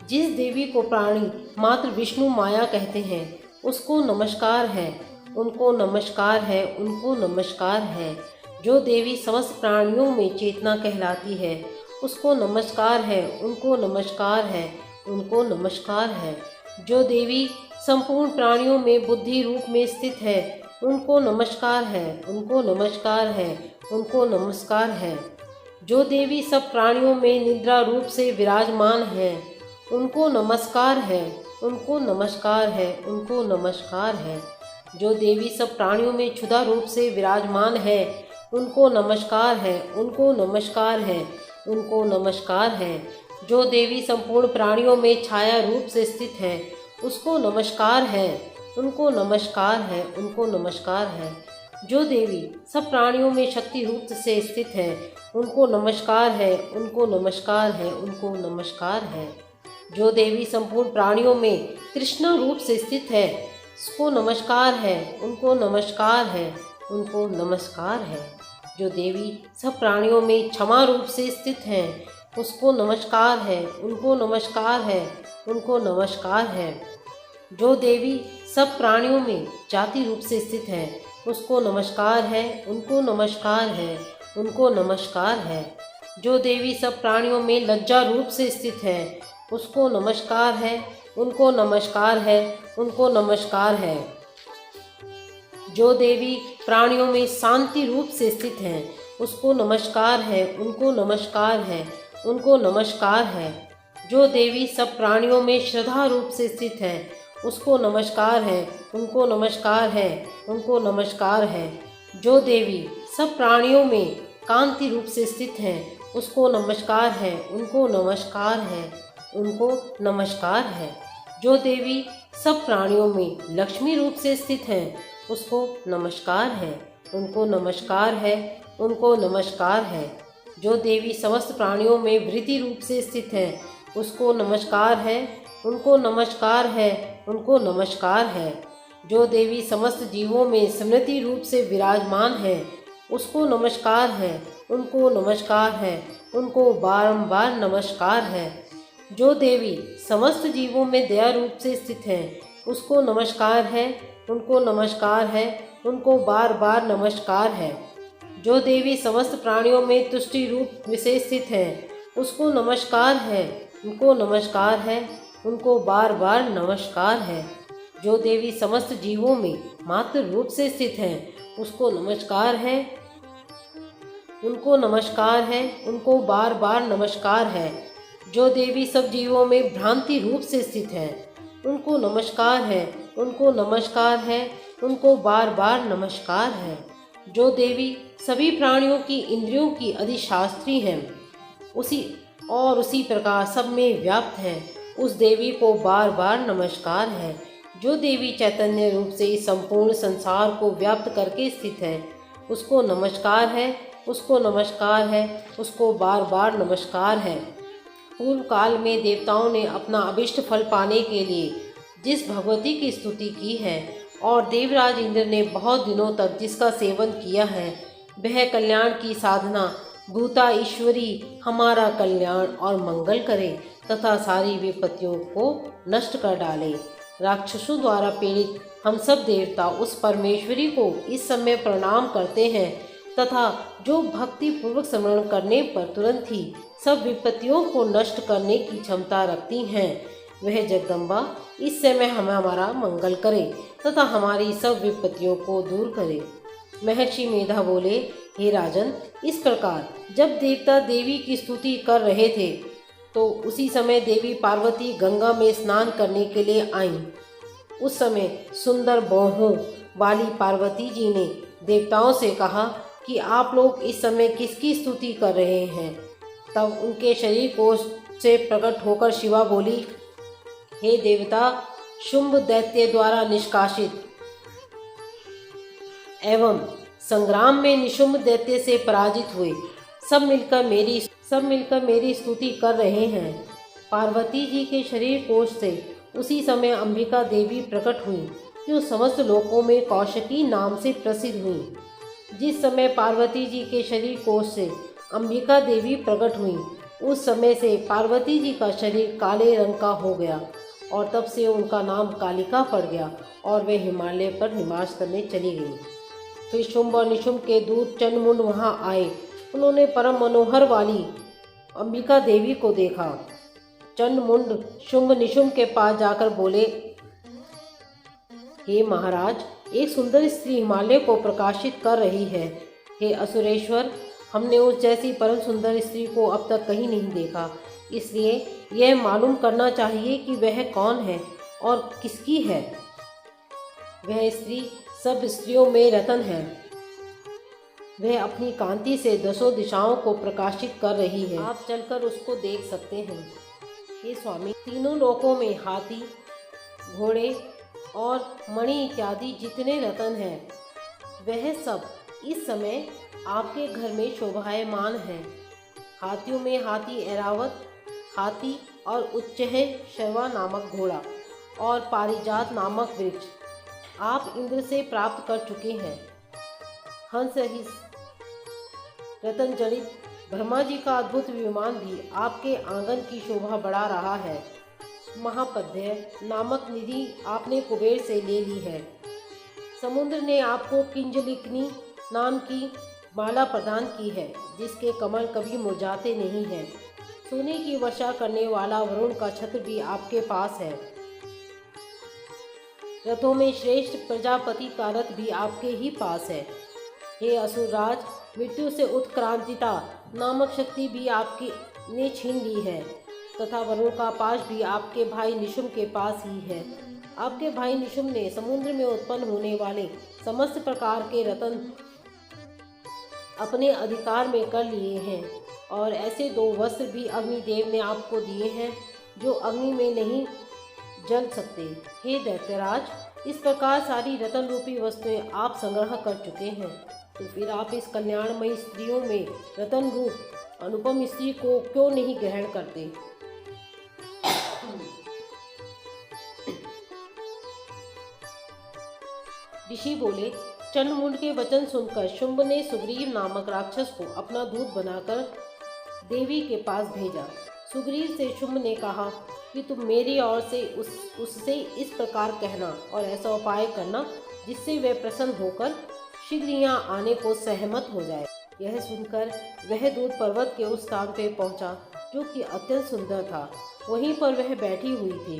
जिस देवी को प्राणी मात्र विष्णु माया कहते हैं उसको नमस्कार है, उनको नमस्कार है, उनको नमस्कार है। जो देवी समस्त प्राणियों में चेतना कहलाती है उसको नमस्कार है, उनको नमस्कार है, उनको नमस्कार है। जो देवी संपूर्ण प्राणियों में बुद्धि रूप में स्थित है उनको नमस्कार है, उनको नमस्कार है, उनको नमस्कार है। जो देवी सब प्राणियों में निद्रा रूप से विराजमान है उनको नमस्कार है, उनको नमस्कार है, उनको नमस्कार है। जो देवी सब प्राणियों में क्षुधा रूप से विराजमान है उनको नमस्कार है, उनको नमस्कार है, उनको नमस्कार है। जो देवी संपूर्ण प्राणियों में छाया रूप से स्थित है उसको नमस्कार है, उनको नमस्कार है, उनको नमस्कार है। जो देवी सब प्राणियों में शक्ति रूप से स्थित है उनको नमस्कार है, उनको नमस्कार है, उनको नमस्कार है। जो देवी संपूर्ण प्राणियों में तृष्णा रूप से स्थित है उसको नमस्कार है, उनको नमस्कार है, उनको नमस्कार है। जो देवी सब प्राणियों में क्षमा रूप से स्थित हैं उसको नमस्कार है, उनको नमस्कार है, उनको नमस्कार है। जो देवी सब प्राणियों में जाति रूप से स्थित है उसको नमस्कार है, उनको नमस्कार है, उनको नमस्कार है। जो देवी सब प्राणियों में लज्जा रूप से स्थित है उसको नमस्कार है, उनको नमस्कार है, उनको नमस्कार है। जो देवी प्राणियों में शांति रूप से स्थित हैं उसको नमस्कार है, उनको नमस्कार है, उनको नमस्कार है। जो देवी सब प्राणियों में श्रद्धा रूप से स्थित है उसको नमस्कार है, उनको नमस्कार है, उनको नमस्कार है। जो देवी सब प्राणियों में कांति रूप से स्थित हैं उसको नमस्कार है, उनको नमस्कार है, उनको नमस्कार है। जो देवी सब प्राणियों में लक्ष्मी रूप से स्थित हैं उसको नमस्कार है, उनको नमस्कार है, उनको नमस्कार है। जो देवी समस्त प्राणियों में वृद्धि रूप से स्थित है उसको नमस्कार है, उनको नमस्कार है, उनको नमस्कार है। जो देवी समस्त जीवों में स्मृति रूप से विराजमान है उसको नमस्कार है, उनको नमस्कार है, उनको बारंबार नमस्कार है। जो देवी समस्त जीवों में दया रूप से स्थित है उसको नमस्कार है, उनको नमस्कार है, उनको बार बार नमस्कार है। जो देवी समस्त प्राणियों में तुष्टि रूप विशेष स्थित है उसको नमस्कार है, उनको नमस्कार है, उनको बार बार नमस्कार है। जो देवी समस्त जीवों में मात्र रूप से स्थित है, उसको नमस्कार है, उनको नमस्कार है, उनको बार बार नमस्कार है। जो देवी सब जीवों में भ्रांति रूप से स्थित है, उनको नमस्कार है, उनको नमस्कार है, उनको बार बार नमस्कार है। जो देवी सभी प्राणियों की इंद्रियों की अधिशास्त्री हैं, उसी प्रकार सब में व्याप्त है, उस देवी को बार बार नमस्कार है। जो देवी चैतन्य रूप से इस संपूर्ण संसार को व्याप्त करके स्थित है, उसको नमस्कार है, उसको नमस्कार है, उसको बार बार नमस्कार है। पूर्व काल में देवताओं ने अपना अभिष्ट फल पाने के लिए जिस भगवती की स्तुति की है और देवराज इंद्र ने बहुत दिनों तक जिसका सेवन किया है, वह कल्याण की साधना भूता ईश्वरी हमारा कल्याण और मंगल करे तथा सारी विपत्तियों को नष्ट कर डाले। राक्षसों द्वारा पीड़ित हम सब देवता उस परमेश्वरी को इस समय प्रणाम करते हैं तथा जो भक्ति पूर्वक स्मरण करने पर तुरंत ही सब विपत्तियों को नष्ट करने की क्षमता रखती हैं, वह जगदम्बा इस समय हमारा मंगल करे तथा हमारी सब विपत्तियों को दूर करे। महर्षि मेधा बोले, हे राजन, इस प्रकार जब देवता देवी की स्तुति कर रहे थे तो उसी समय देवी पार्वती गंगा में स्नान करने के लिए आईं। उस समय सुंदर बाहों वाली पार्वती जी ने देवताओं से कहा कि आप लोग इस समय किसकी स्तुति कर रहे हैं। तब उनके शरीर कोश से प्रकट होकर शिवा बोली, हे देवता, शुंभ दैत्य द्वारा निष्कासित एवं संग्राम में निशुंभ दैत्य से पराजित हुए सब मिलकर मेरी स्तुति कर रहे हैं। पार्वती जी के शरीर कोश से उसी समय अंबिका देवी प्रकट हुई, जो समस्त लोकों में कौशिकी नाम से प्रसिद्ध हुई। जिस समय पार्वती जी के शरीर कोश से अंबिका देवी प्रकट हुई, उस समय से पार्वती जी का शरीर काले रंग का हो गया और तब से उनका नाम कालिका पड़ गया और वे हिमालय पर निवास करने चली गईं। फिर शुंभ और निशुंभ के दूत चंडमुंड वहाँ आए। उन्होंने परम मनोहर वाली अंबिका देवी को देखा। चंडमुंड शुंभ निशुंभ के पास जाकर बोले, हे महाराज, एक सुंदर स्त्री हिमालय को प्रकाशित कर रही है। हे असुरेश्वर, हमने उस जैसी परम सुंदर स्त्री को अब तक कहीं नहीं देखा, इसलिए यह मालूम करना चाहिए कि वह कौन है और किसकी है। वह स्त्री सब स्त्रियों में रतन है। वह अपनी कांति से दसों दिशाओं को प्रकाशित कर रही है। आप चलकर उसको देख सकते हैं। हे स्वामी, तीनों लोकों में हाथी, घोड़े और मणि इत्यादि जितने रतन हैं, वह सब इस समय आपके घर में शोभायमान हैं। हाथियों में हाथी ऐरावत हाथी और उच्चैः शर्वा नामक घोड़ा और पारिजात नामक वृक्ष आप इंद्र से प्राप्त कर चुके हैं। हंस ही रतन जड़ित ब्रह्मा जी का अद्भुत विमान भी आपके आंगन की शोभा बढ़ा रहा है। महापद्य नामक निधि आपने कुबेर से ले ली है। समुद्र ने आपको किंजलिकनी नाम की माला प्रदान की है, जिसके कमल कभी मुरझाते नहीं हैं। सोने की वर्षा करने वाला वरुण का छत्र भी आपके पास है। रथों में श्रेष्ठ प्रजापति का रथ भी आपके ही पास है। हे असुरराज, मृत्यु से उत्क्रांतिता नामक शक्ति भी आपकी ने छीन ली है तथा वरुण का पाश भी आपके भाई निशुंभ के पास ही है। आपके भाई निशुंभ ने समुद्र में उत्पन्न होने वाले समस्त प्रकार के रत्न अपने अधिकार में कर लिए हैं और ऐसे दो वस्त्र भी अग्निदेव ने आपको दिए हैं जो अग्नि में नहीं जल सकते। हे दैत्यराज, इस प्रकार सारी रतन रूपी वस्तुएं आप संग्रह कर चुके हैं, तो फिर आप इस कल्याणमयी स्त्रियों में रतन रूप अनुपम स्त्री को क्यों नहीं ग्रहण करते। ऋषि बोले, चंडमुंड के वचन सुनकर शुंभ ने सुग्रीव नामक राक्षस को अपना दूत बनाकर देवी के पास भेजा। सुग्रीव से शुंभ ने कहा कि तुम मेरी ओर से उससे इस प्रकार कहना और ऐसा उपाय करना जिससे वह प्रसन्न होकर शीघ्र यहाँ आने को सहमत हो जाए। यह सुनकर वह दूत पर्वत के उस स्थान पर पहुँचा जो कि अत्यंत सुंदर था। वहीं पर वह बैठी हुई थी।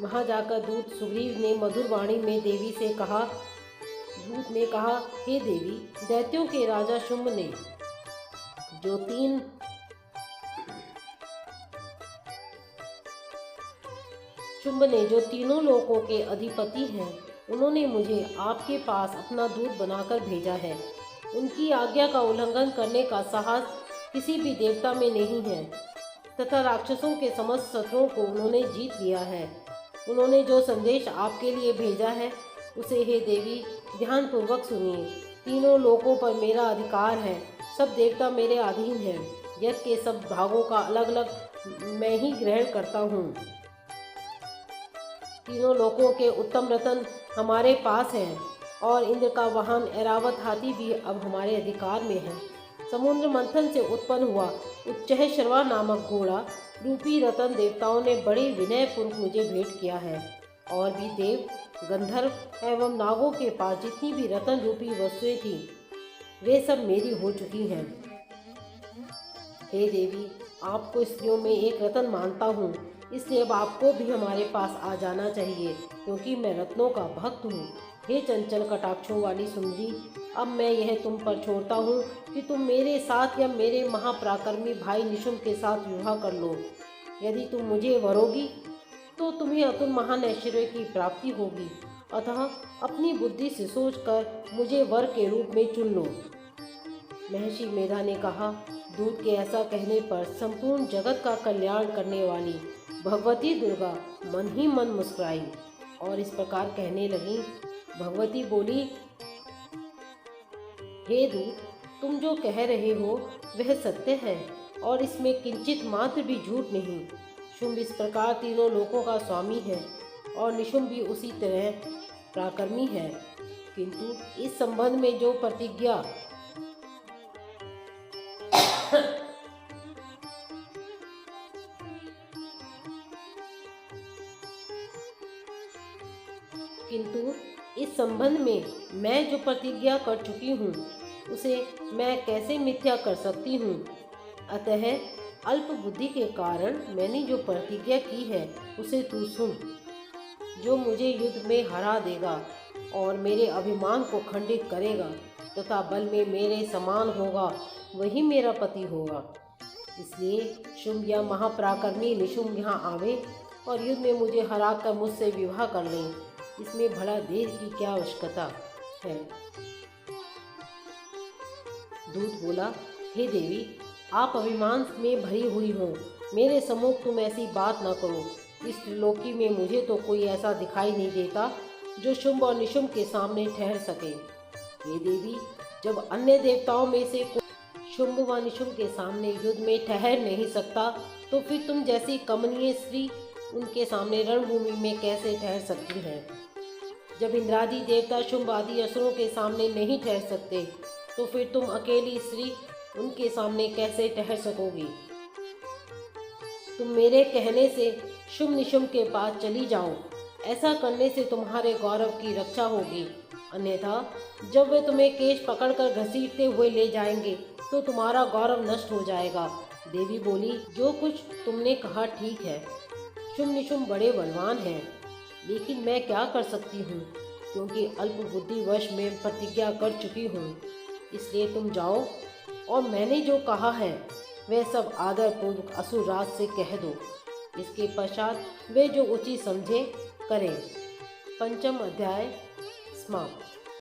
वहां जाकर दूत सुग्रीव ने मधुर वाणी में देवी से कहा। दूत ने कहा, हे देवी, दैत्यों के राजा शुंभ ने जो तीनों लोकों के अधिपति हैं, उन्होंने मुझे आपके पास अपना दूत बनाकर भेजा है। उनकी आज्ञा का उल्लंघन करने का साहस किसी भी देवता में नहीं है तथा राक्षसों के समस्त शत्रुओं को उन्होंने जीत लिया है। उन्होंने जो संदेश आपके लिए भेजा है उसे हे देवी ध्यानपूर्वक सुनिए। तीनों लोकों पर मेरा अधिकार है, सब देवता मेरे अधीन हैं। यज्ञ के सब भागों का अलग अलग मैं ही ग्रहण करता हूँ। तीनों लोकों के उत्तम रत्न हमारे पास हैं और इंद्र का वाहन ऐरावत हाथी भी अब हमारे अधिकार में है। समुद्र मंथन से उत्पन्न हुआ उच्चैःश्रवा नामक घोड़ा रूपी रतन देवताओं ने बड़े विनयपूर्वक मुझे भेंट किया है। और भी देव, गंधर्व एवं नागों के पास जितनी भी रतन रूपी वस्तुएं थी वे सब मेरी हो चुकी हैं। हे देवी, आपको स्त्रियों में एक रतन मानता हूँ, इसलिए अब आपको भी हमारे पास आ जाना चाहिए, क्योंकि मैं रत्नों का भक्त हूँ। हे चंचल कटाक्षों वाली सुंदरी, अब मैं यह तुम पर छोड़ता हूँ कि तुम मेरे साथ या मेरे महापराक्रमी भाई निशुम्भ के साथ विवाह कर लो। यदि तुम मुझे वरोगी तो तुम्हें अतुल महान ऐश्वर्य की प्राप्ति होगी, अतः अपनी बुद्धि से सोचकर मुझे वर के रूप में चुन लो। महर्षि मेधा ने कहा। दूत के ऐसा कहने पर संपूर्ण जगत का कल्याण करने वाली भगवती दुर्गा मन ही मन मुस्कुराई और इस प्रकार कहने लगी। भगवती बोली, हे दूत, तुम जो कह रहे हो वह सत्य है और इसमें किंचित मात्र भी झूठ नहीं। शुंभ इस प्रकार तीनों लोकों का स्वामी है और निशुंभ भी उसी तरह पराक्रमी है, किंतु इस संबंध में जो प्रतिज्ञा मैं जो प्रतिज्ञा कर चुकी हूँ उसे मैं कैसे मिथ्या कर सकती हूँ। अतः अल्प बुद्धि के कारण मैंने जो प्रतिज्ञा की है उसे तू सुन। जो मुझे युद्ध में हरा देगा और मेरे अभिमान को खंडित करेगा तथा बल में मेरे समान होगा वही मेरा पति होगा। इसलिए शुंभ या महापराक्रमी निशुंभ यहाँ आवे और युद्ध में मुझे हराकर मुझसे विवाह कर लें। इसमें भला देर की क्या आवश्यकता है। दूत बोला, हे देवी, आप अभिमान में भरी हुई हो, मेरे सम्मुख तुम ऐसी बात न करो। इस त्रिलोकी में मुझे तो कोई ऐसा दिखाई नहीं देता जो शुंभ और निशुंभ के सामने ठहर सके। हे देवी, जब अन्य देवताओं में से कोई शुंभ व निशुंभ के सामने युद्ध में ठहर नहीं सकता तो फिर तुम जैसी कमनीय स्त्री उनके सामने रणभूमि में कैसे ठहर सकती हैं। जब इंद्रादि देवता शुंभ आदि असुरों के सामने नहीं ठहर सकते तो फिर तुम अकेली स्त्री उनके सामने कैसे ठहर सकोगी। तुम मेरे कहने से शुंभ निशुंभ के पास चली जाओ। ऐसा करने से तुम्हारे गौरव की रक्षा होगी, अन्यथा जब वे तुम्हें केश पकड़कर घसीटते हुए ले जाएंगे तो तुम्हारा गौरव नष्ट हो जाएगा। देवी बोली, जो कुछ तुमने कहा ठीक है। शुंभ निशुंभ बड़े बलवान हैं, लेकिन मैं क्या कर सकती हूँ, क्योंकि अल्प बुद्धिवश में प्रतिज्ञा कर चुकी हूँ। इसलिए तुम जाओ और मैंने जो कहा है वह सब आदरपूर्वक असुरराज से कह दो। इसके पश्चात वे जो उचित समझे करें। पंचम अध्याय समाप्त।